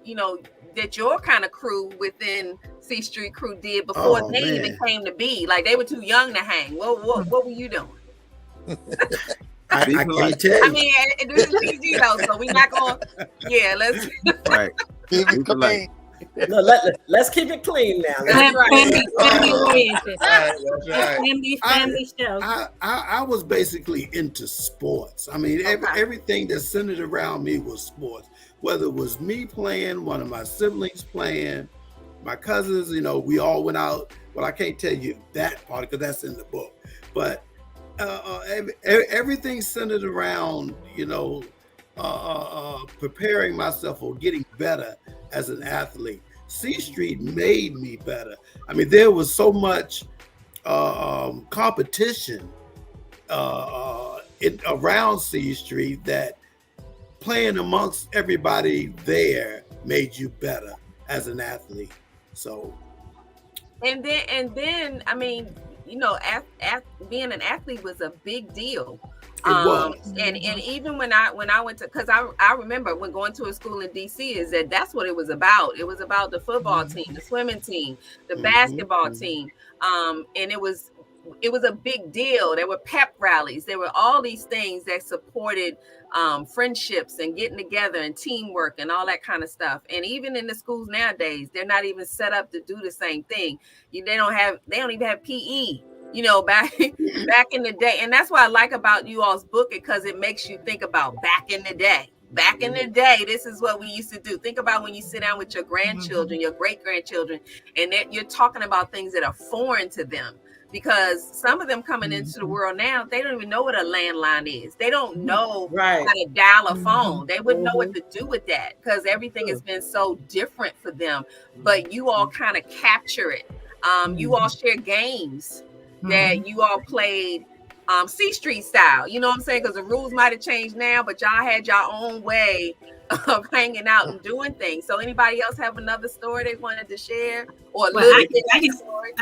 that your kind of crew within C Street crew did before they even came to be? Like, they were too young to hang. What were you doing? I can't tell you. I mean, this is PG though, so we're not going. Yeah, let's. Right. No, let's keep it clean now. That's right. Family show. I was basically into sports. I mean, everything that centered around me was sports. Whether it was me playing, one of my siblings playing, my cousins, we all went out. Well, I can't tell you that part because that's in the book. But everything centered around, preparing myself or getting better as an athlete. C Street made me better. I mean, there was so much competition around C Street that playing amongst everybody there made you better as an athlete. So, and then, I mean, being an athlete was a big deal. And even when I went to, because I remember when going to a school in DC, that's what it was about. It was about the football team, the swimming team, the basketball team, and it was a big deal. There were pep rallies. There were all these things that supported friendships and getting together and teamwork and all that kind of stuff. And even in the schools nowadays, they're not even set up to do the same thing. They don't even have PE. Back in the day. And that's what I like about you all's book, because it makes you think about back in the day. Back in the day, this is what we used to do. Think about when you sit down with your grandchildren, your great-grandchildren, and you're talking about things that are foreign to them. Because some of them coming into the world now, they don't even know what a landline is. They don't know how to dial a phone. They wouldn't know what to do with that because everything has been so different for them. But you all kind of capture it. You all share games that you all played C Street style, you know what I'm saying? Because the rules might have changed now, but y'all had your own way of hanging out and doing things. So anybody else have another story they wanted to share? Or I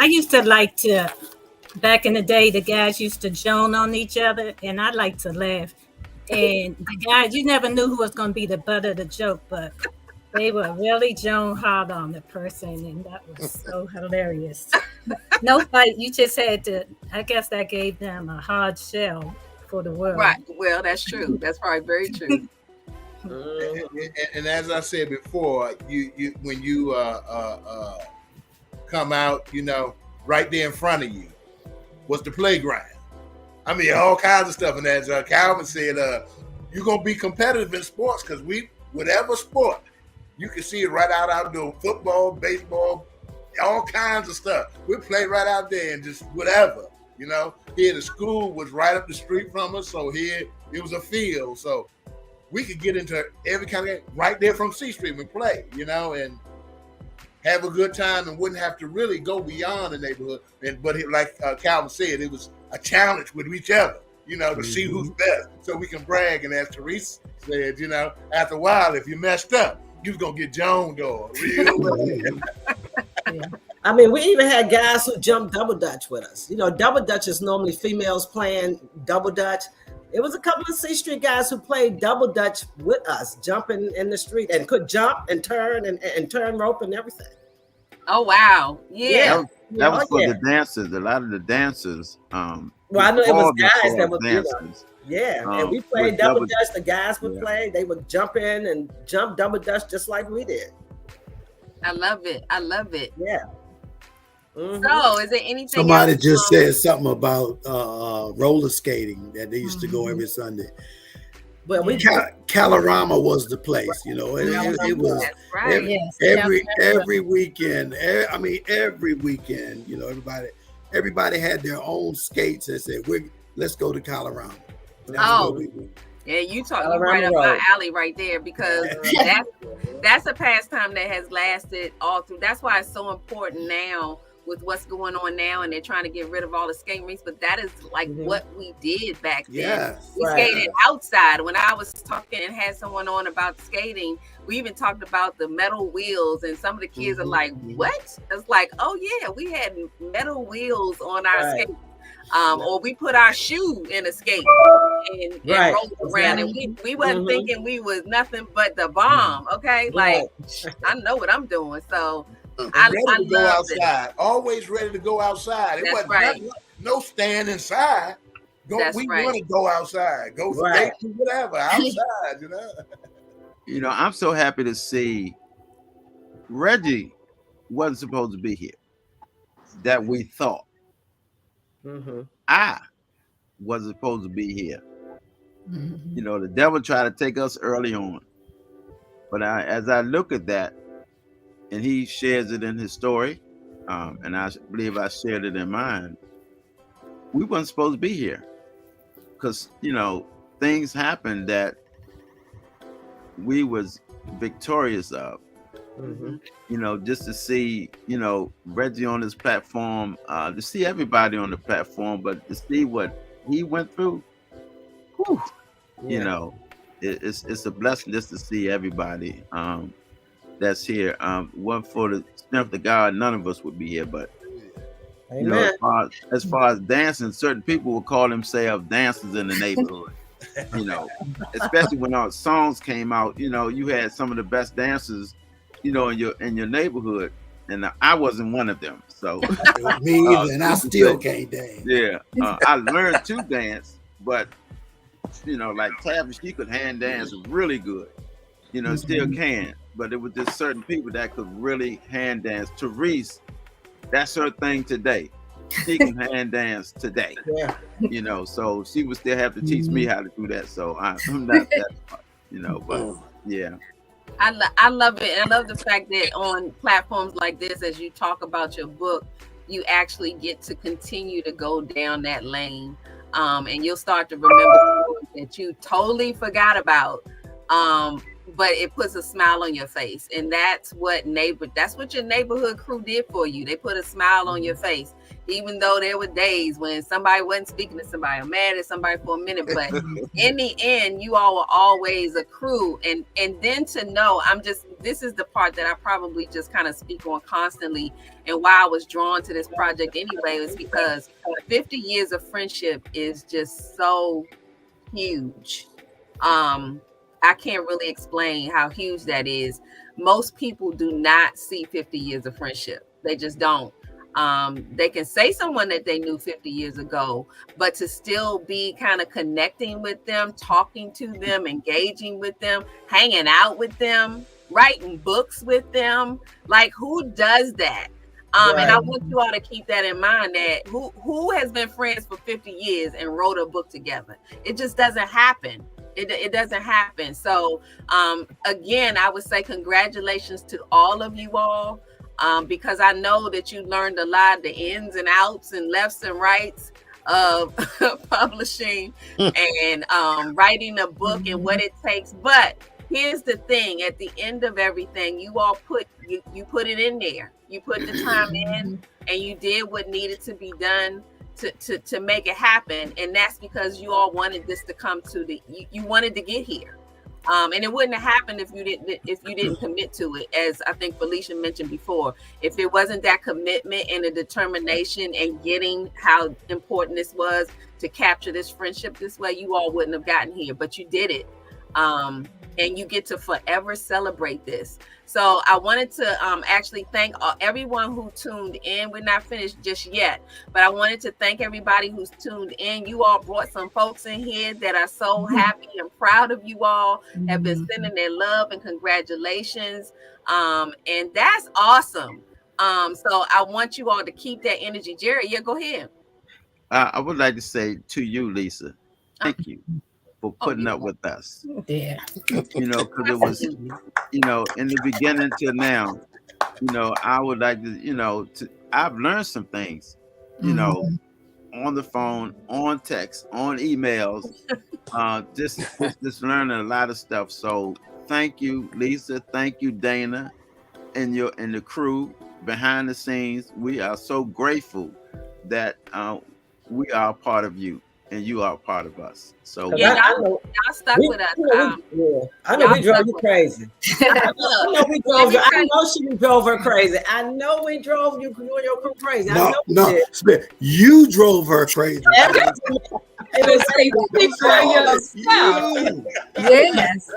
used to like to, back in the day, the guys used to joan on each other, and I like to laugh. And the guys, you never knew who was going to be the butt of the joke, but they were really joan hard on the person, and that was so hilarious. No fight, you just had to, I guess that gave them a hard shell for the world. Right, well, that's true. That's probably very true. And as I said before, you when you come out, right there in front of you was the playground. I mean, all kinds of stuff. And as Calvin said, you're gonna be competitive in sports because whatever sport, you can see it right out there. Football, baseball, all kinds of stuff. We play right out there and just whatever. Here the school was right up the street from us, so here it was a field, so we could get into every kind of right there from C Street and play, and have a good time and wouldn't have to really go beyond the neighborhood. But like Calvin said, it was a challenge with each other, to see who's best, so we can brag. And as Teresa said, after a while, if you messed up, you was gonna get Joan door real well. I mean, we even had guys who jumped double dutch with us. Double dutch is normally females playing double dutch. It was a couple of C Street guys who played double dutch with us, jumping in the street and could jump and turn and turn rope and everything. Oh wow! Yeah, that was for the dancers. A lot of the dancers. Well, I know it was guys that would dancers. And we played double dutch. The guys would play. They would jump in and jump double dutch just like we did. I love it. Yeah. So, is there anything? Somebody just said something about roller skating that they used to go every Sunday. But Calorama was the place, It was every weekend. Every weekend, everybody had their own skates and said, "Let's go to Calorama." Yeah, you talking right up my alley right there, because that's a pastime that has lasted all through. That's why it's so important now with what's going on now, and they're trying to get rid of all the skating rinks, but that is like what we did back then. We skated outside. When I was talking and had someone on about skating, we even talked about the metal wheels, and some of the kids are like, what? It's like, oh yeah, we had metal wheels on our skates. Or we put our shoe in a skate and rolled around, and we wasn't thinking we was nothing but the bomb. Okay, like I know what I'm doing, so I go outside. It. Always ready to go outside. It wasn't no stand inside. We want to go outside. Go skate, whatever outside. I'm so happy to see Reggie wasn't supposed to be here. That we thought. I wasn't supposed to be here. The devil tried to take us early on, but as I look at that, and he shares it in his story, and I believe I shared it in mine. We weren't supposed to be here because things happened that we was victorious of. Just to see, Reggie on this platform, to see everybody on the platform, but to see what he went through, it's a blessing just to see everybody that's here. One for the strength of God, none of us would be here, but as far as dancing, certain people will call themselves dancers in the neighborhood. Especially when our songs came out, you had some of the best dancers in your neighborhood, and I wasn't one of them. So me either, and I still can't dance. Yeah, I learned to dance, but like Tavis, she could hand dance really good. Still can, but it was just certain people that could really hand dance. Therese, that's her thing today. She can hand dance today. So she would still have to teach me how to do that. So I'm not that smart, but yeah. I love it. And I love the fact that on platforms like this, as you talk about your book, you actually get to continue to go down that lane. And you'll start to remember stories that you totally forgot about. But it puts a smile on your face. And that's what your neighborhood crew did for you. They put a smile on your face. Even though there were days when somebody wasn't speaking to somebody or mad at somebody for a minute, but in the end, you all were always a crew. And then to know, this is the part that I probably just kind of speak on constantly, and why I was drawn to this project anyway, was because 50 years of friendship is just so huge. I can't really explain how huge that is. Most people do not see 50 years of friendship. They just don't. They can say someone that they knew 50 years ago, but to still be kind of connecting with them, talking to them, engaging with them, hanging out with them, writing books with them. Like, who does that? And I want you all to keep that in mind, that who has been friends for 50 years and wrote a book together? It just doesn't happen. It doesn't happen. So again, I would say congratulations to all of you all, because I know that you learned a lot, the ins and outs and lefts and rights of publishing and writing a book and what it takes. But here's the thing: at the end of everything, you all put it in there. You put the time in, and you did what needed to be done to make it happen. And that's because you all wanted this to come to you wanted to get here. And it wouldn't have happened if you didn't commit to it, as I think Felicia mentioned before. If it wasn't that commitment and the determination and getting how important this was to capture this friendship this way, you all wouldn't have gotten here. But you did it. And you get to forever celebrate this. So I wanted to actually thank everyone who tuned in. We're not finished just yet, but I wanted to thank everybody who's tuned in. You all brought some folks in here that are so happy and proud of you all, have been sending their love and congratulations. And that's awesome. So I want you all to keep that energy. Jerry, yeah, go ahead. I would like to say to you, Lisa, thank you for putting up with us. Yeah. You know, because it was, you know, in the beginning till now, you know, I would like to, you know, I've learned some things, you know, on the phone, on text, on emails, just learning a lot of stuff. So thank you, Lisa. Thank you, Dana, and the crew behind the scenes. We are so grateful that we are a part of you. And you are part of us. So yeah, y'all stuck with us. I know we drove you crazy. I know we drove you. I know she drove her crazy. I know we drove you and your crew crazy. You drove her crazy. Yes.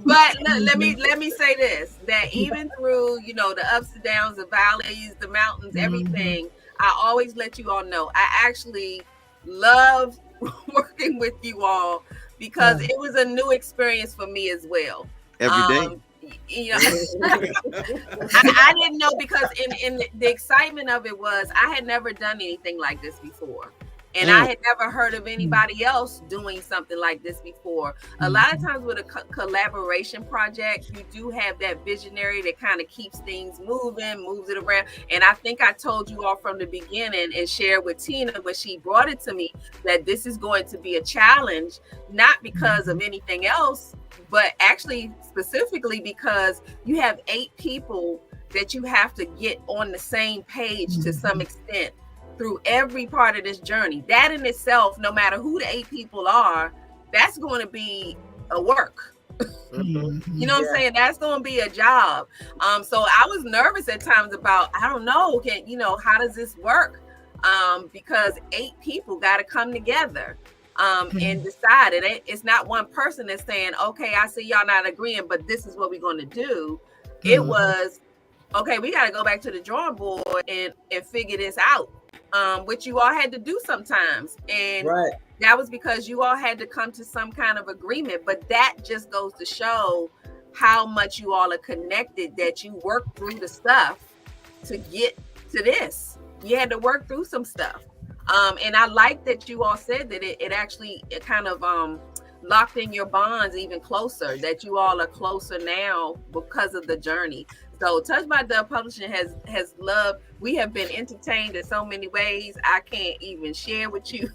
But let me say this: that even through, you know, the ups and downs, the valleys, the mountains, everything, I always let you all know I actually love working with you all, because it was a new experience for me as well. Every day. You know, I didn't know, because in the excitement of it was I had never done anything like this before. And I had never heard of anybody else doing something like this before. A lot of times with a collaboration project, you do have that visionary that kind of keeps things moving, moves it around. And I think I told you all from the beginning and shared with Tina when she brought it to me that this is going to be a challenge, not because of anything else, but actually specifically because you have 8 people that you have to get on the same page to some extent through every part of this journey. That in itself, no matter who the 8 people are, that's going to be a work. You know what I'm saying? That's going to be a job. So I was nervous at times about, I don't know, how does this work? Because 8 people got to come together and decide it. It's not one person that's saying, okay, I see y'all not agreeing, but this is what we're going to do. It was, okay, we got to go back to the drawing board and figure this out. Which you all had to do sometimes. And that was because you all had to come to some kind of agreement. But that just goes to show how much you all are connected, that you worked through the stuff to get to this. You had to work through some stuff. And I like that you all said that it actually kind of locked in your bonds even closer, that you all are closer now because of the journey. So Touched by Dove Publishing has loved. We have been entertained in so many ways I can't even share with you.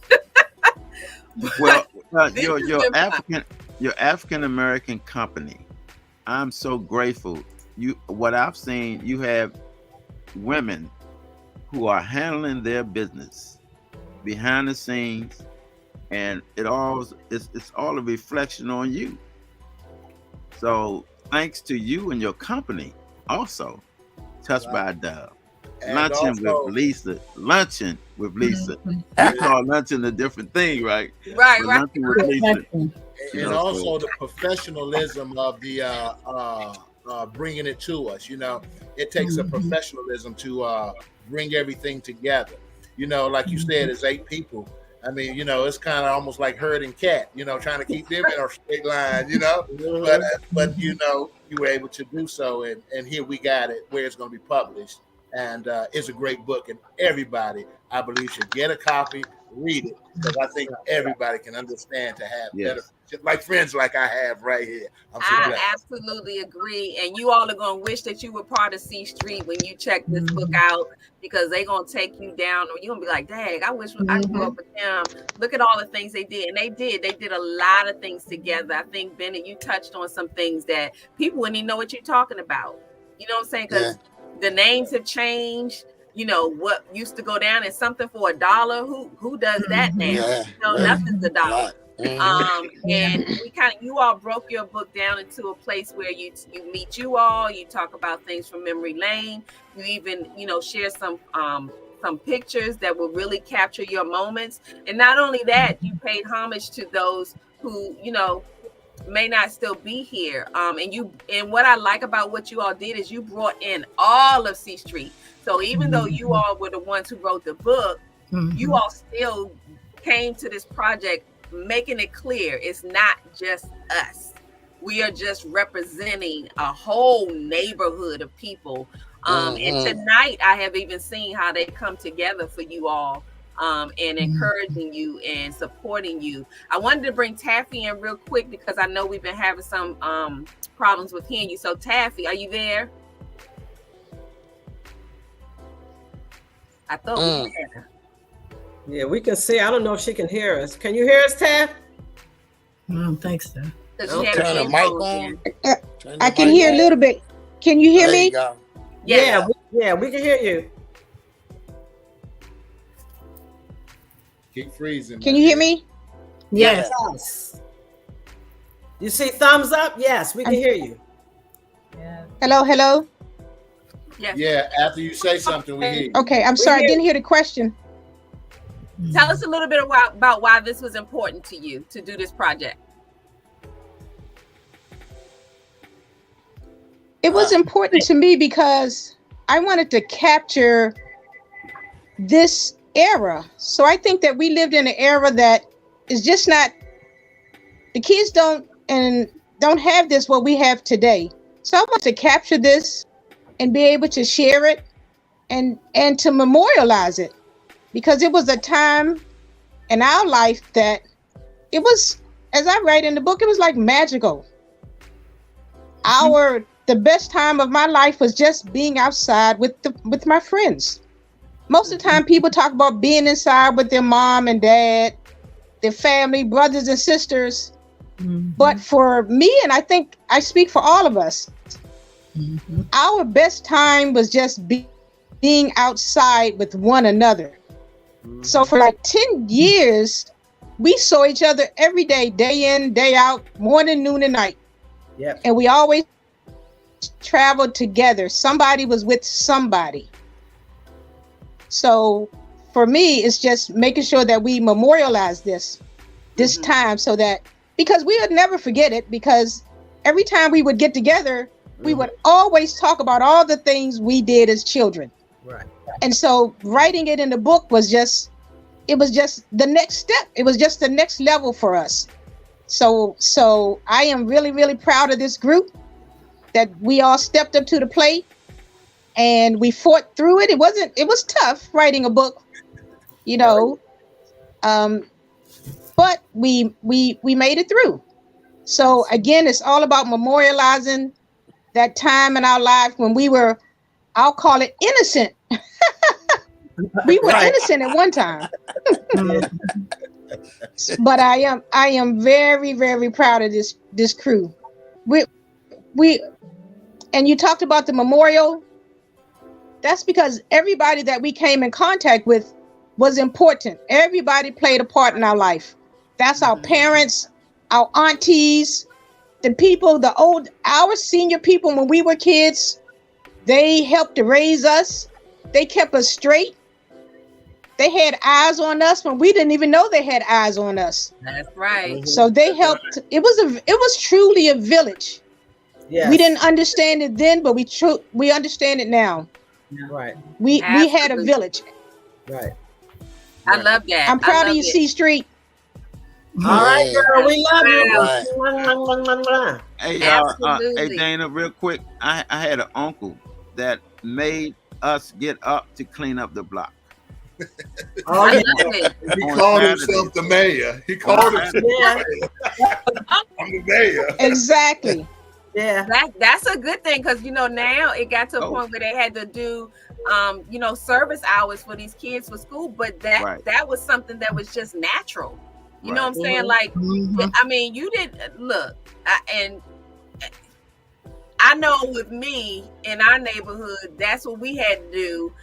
Well, your African American company, I'm so grateful. What I've seen, you have women who are handling their business behind the scenes, and it's all a reflection on you. So thanks to you and your company. Also, Touched by Dove. Lunchin with Lisa. Lunchin with Lisa. You call Lunchin a different thing, right? Right. Lunchin with Lisa. And also the professionalism of the bringing it to us. It takes a professionalism to bring everything together. Like you said, it's 8 people. I mean, it's kind of almost like herding cat, trying to keep them in a straight line, but you were able to do so. And here we got it where it's going to be published. And it's a great book. And everybody, I believe, should get a copy, read it, because I think everybody can understand to have better, like friends like I have right here. I absolutely agree. And you all are going to wish that you were part of C Street when you check this book out, because they're going to take you down, or you're going to be like, dang, I wish I grew up with them. Look at all the things they did. And they did a lot of things together. I think, Bennett, you touched on some things that people wouldn't even know what you're talking about. You know what I'm saying? Because the names have changed. What used to go down is something for $1. Who does that now? Nothing's $1. And you all broke your book down into a place where you meet you all, you talk about things from memory lane, you even share some pictures that will really capture your moments. And not only that, you paid homage to those who may not still be here. And what I like about what you all did is you brought in all of C Street. So even though you all were the ones who wrote the book, you all still came to this project making it clear it's not just us. We are just representing a whole neighborhood of people. And tonight I have even seen how they come together for you all, and encouraging you and supporting you. I wanted to bring Taffy in real quick because I know we've been having some problems with hearing you. So Taffy, are you there? I thought we had her. Yeah, we can see. I don't know if she can hear us. Can you hear us, Taff? I don't think so. Turn the mic on. I can hear a little bit. Can you hear me? Yeah, we can hear you. Keep freezing. Can you hear me? Yes. You see thumbs up? Yes, we can hear you. Yeah. Hello? Yes. Yeah, after you say something, we hear you. Okay, I'm sorry, I didn't hear the question. Tell us a little bit about why this was important to you to do this project. It was important to me because I wanted to capture this era. So I think that we lived in an era that is just not, the kids don't have this what we have today. So I want to capture this and be able to share it and to memorialize it, because it was a time in our life that it was, as I write in the book, it was like magical. The best time of my life was just being outside with my friends. Most of the time people talk about being inside with their mom and dad, their family, brothers and sisters. But for me, and I think I speak for all of us, our best time was just being outside with one another. So for like 10 years, we saw each other every day, day in, day out, morning, noon, and night. Yep. And we always traveled together. Somebody was with somebody. So for me, it's just making sure that we memorialize this time, so that, because we would never forget it, because every time we would get together, we would always talk about all the things we did as children. Right. And so writing it in the book was just the next step. It was just the next level for us. So I am really, really proud of this group, that we all stepped up to the plate and we fought through it. It was tough writing a book, but we made it through. So again, it's all about memorializing that time in our life when we were, I'll call it innocent. We were innocent at one time. But I am very, very proud of this crew. We and you talked about the memorial. That's because everybody that we came in contact with was important. Everybody played a part in our life. That's our parents, our aunties, the people, our senior people when we were kids. They helped to raise us. They kept us straight. They had eyes on us when we didn't even know they had eyes on us. That's right. So they helped. It was truly a village. Yes. We didn't understand it then, but we understand it now. Right. We had a Absolutely. village. Right. I love that. I'm proud I of love you, it. C Street. All right, Yeah. girl. We love you. Right. Hey, Absolutely. Dana, real quick. I had an uncle that made us get up to clean up the block. Oh, I yeah. love it. He On called Saturdays. himself the mayor. He called himself Yeah. the mayor. I'm the mayor. Exactly. Yeah. That's a good thing, because now it got to a Oh. point where they had to do service hours for these kids for school, but Right. that was something that was just natural. You know what I'm Right. saying? Like, Mhm. I mean, you didn't look, and I know with me in our neighborhood, that's what we had to do,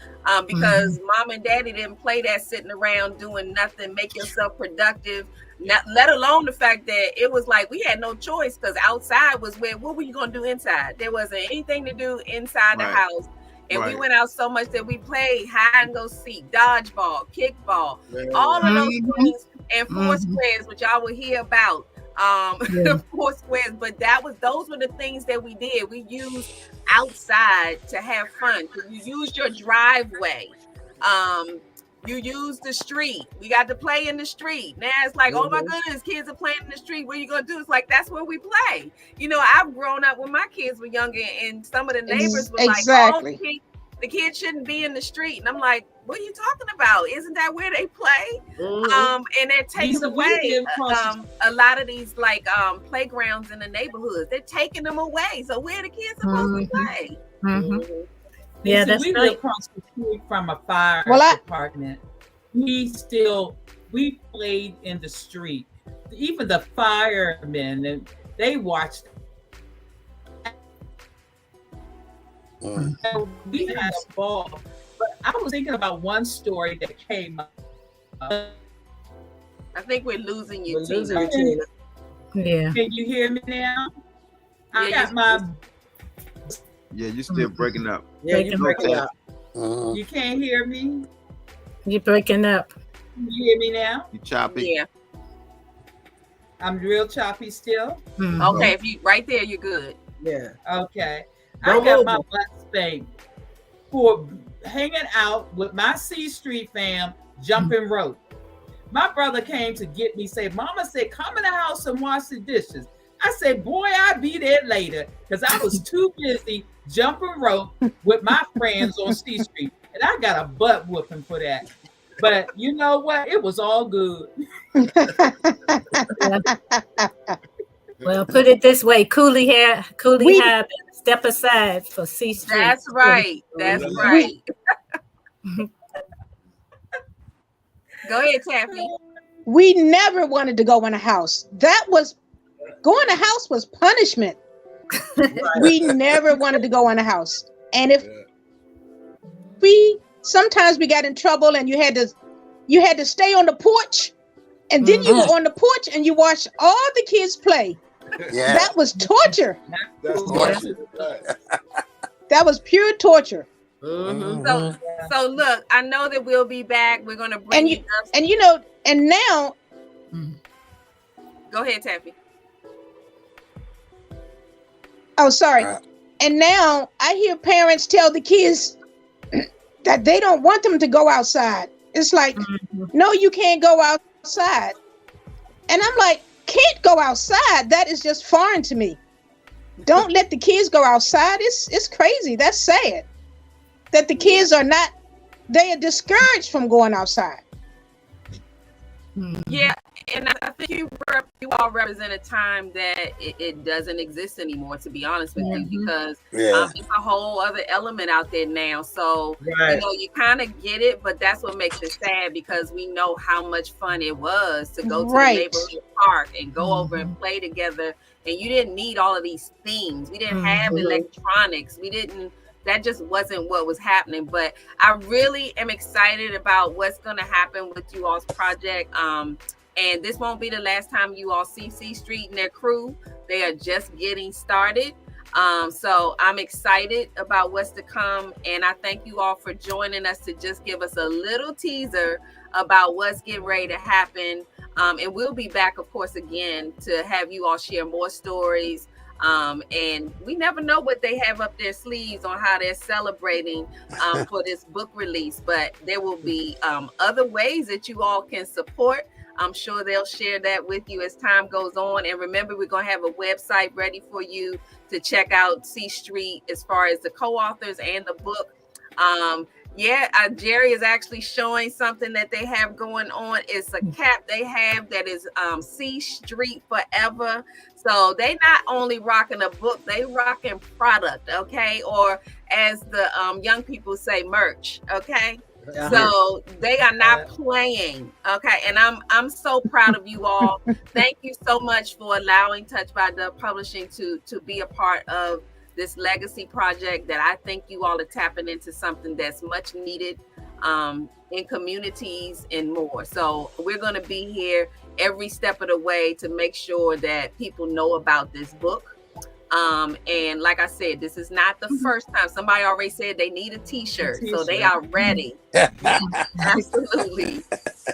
because mom and daddy didn't play that sitting around doing nothing, make yourself productive. Not, let alone the fact that it was like we had no choice, because outside was what were you gonna do inside? There wasn't anything to do inside the Right. house. And we Right. went out so much that we played hide and go seek, dodgeball, kickball, Yeah. all of those things, and four Mhm. squares, which y'all will hear about. Yeah. Four squares, but those were the things that we did. We used outside to have fun. You used your driveway. You used the street. We got to play in the street. Now it's like, oh my goodness, kids are playing in the street. What are you gonna do? It's like, that's where we play. I've grown up when my kids were younger, and some of the neighbors were Exactly. like, oh, the kids shouldn't be in the street. And I'm like, what are you talking about? Isn't that where they play? And they're taking Lisa, we away live across a lot of these playgrounds in the neighborhoods. They're taking them away. So where the kids supposed to play? Mhm. Yeah, See, that's we right. live across the street from a fire Well, department. We played in the street. Even the firemen, they watched. We had a ball. But I was thinking about one story that came up. I think we're losing you, We're Tina. losing you, Tina. Yeah. Can you hear me now? I Yeah, got my. Yeah, you're still breaking up. Yeah, you breaking up. You can't hear me? You're breaking up. Can you hear me now? You choppy. Yeah. I'm real choppy still. Mhm. Okay, if you right there, you're good. Yeah. Okay. Don't I got move my it. black spade for hanging out with my C Street fam, jumping rope. My brother came to get me, say, Mama said, come in the house and wash the dishes. I said, boy, I'll be there later, because I was too busy jumping rope with my friends on C Street. And I got a butt whooping for that. But you know what? It was all good. Well, put it this way: Cooley We- had step aside for C Street. That's right. That's right. Go ahead, Taffy. We never wanted to go in a house. Going to house was punishment. We never wanted to go in a house. And if sometimes we got in trouble, and you had to stay on the porch, and then you were on the porch and you watched all the kids play. Yeah. That was torture. That's That was pure torture. So look, I know that we'll be back. We're gonna bring And you up. and now Go ahead, Taffy. oh sorry. And now I hear parents tell the kids that they don't want them to go outside. It's like, no, you can't go outside. And I'm like, can't go outside? That is just foreign to me. Don't let the kids go outside. It's crazy. That's sad. That the kids they are discouraged from going outside. Yeah, and I think you all represent a time that it doesn't exist anymore, to be honest with you, because it's a whole other element out there now. So, you kind of get it, but that's what makes it sad, because we know how much fun it was to go to the neighborhood park and go over and play together. And you didn't need all of these things. We didn't have electronics. That just wasn't what was happening. But I really am excited about what's going to happen with you all's project. And this won't be the last time you all see C Street and their crew. They are just getting started. So I'm excited about what's to come. And I thank you all for joining us to just give us a little teaser about what's getting ready to happen. And we'll be back, of course, again to have you all share more stories And we never know what they have up their sleeves on how they're celebrating for this book release. But there will be other ways that you all can support. I'm sure they'll share that with you as time goes on. And remember, we're going to have a website ready for you to check out C Street as far as the co-authors and the book. Jerry is actually showing something that they have going on. It's a cap they have that is C Street Forever. So they not only rocking a book, they rocking product, okay? Or as the young people say, merch, okay? So they are not playing, okay? And I'm so proud of you all. Thank you so much for allowing Touch by Dove Publishing to be a part of this legacy project that I think you all are tapping into something that's much needed in communities and more. So we're going to be here every step of the way to make sure that people know about this book. And like I said, this is not the first time. Somebody already said they need a t-shirt, so they are ready. Absolutely.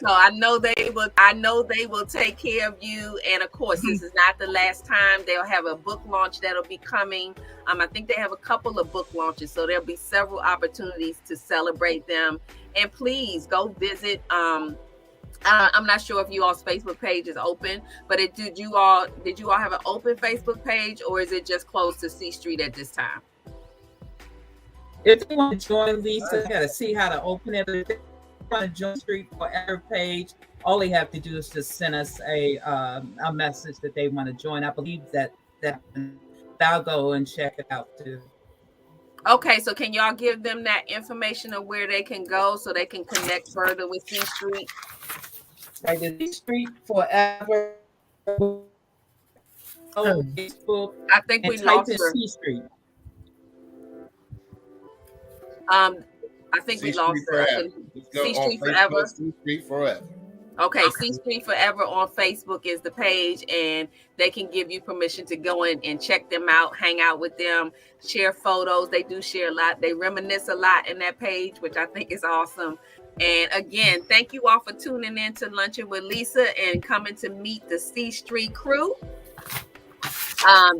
So I know they will take care of you. And of course, this is not the last time. They'll have a book launch that'll be coming. I think they have a couple of book launches, so there'll be several opportunities to celebrate them. And please go visit. I'm not sure if you all's Facebook page is open, but did you all have an open Facebook page, or is it just closed to C Street at this time? If you want to join Lisa, you got to see how to open it. If you want to join Street Forever page, all they have to do is just send us a message that they want to join. I believe that I'll go and check it out too. Okay, so can y'all give them that information of where they can go so they can connect further with C Street? Like the Street Forever Facebook. I think we lost her. C Street. I think we lost her. C Street Forever. C Street Forever. Okay, C Street Forever on Facebook is the page, and they can give you permission to go in and check them out, hang out with them, share photos. They do share a lot. They reminisce a lot in that page, which I think is awesome. And again, thank you all for tuning in to Lunchin with Lisa and coming to meet the C Street crew.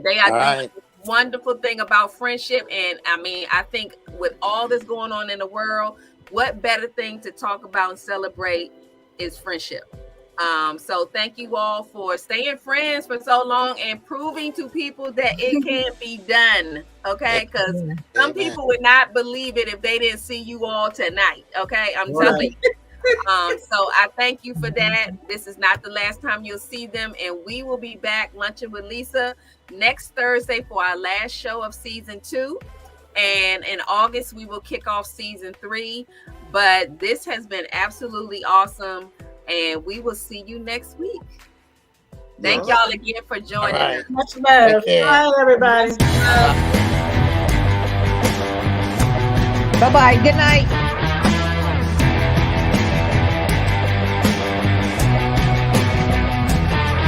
They are doing a wonderful thing about friendship. And I mean, I think with all this going on in the world, what better thing to talk about and celebrate is friendship. So thank you all for staying friends for so long and proving to people that it can be done. Okay, because some people would not believe it if they didn't see you all tonight. Okay, I'm telling you. So I thank you for that. This is not the last time you'll see them, and we will be back Lunching with Lisa next Thursday for our last show of season 2. And in August, we will kick off season 3. But this has been absolutely awesome. And we will see you next week. Thank y'all again for joining us. Much love. Bye, everybody. Bye-bye. Good night.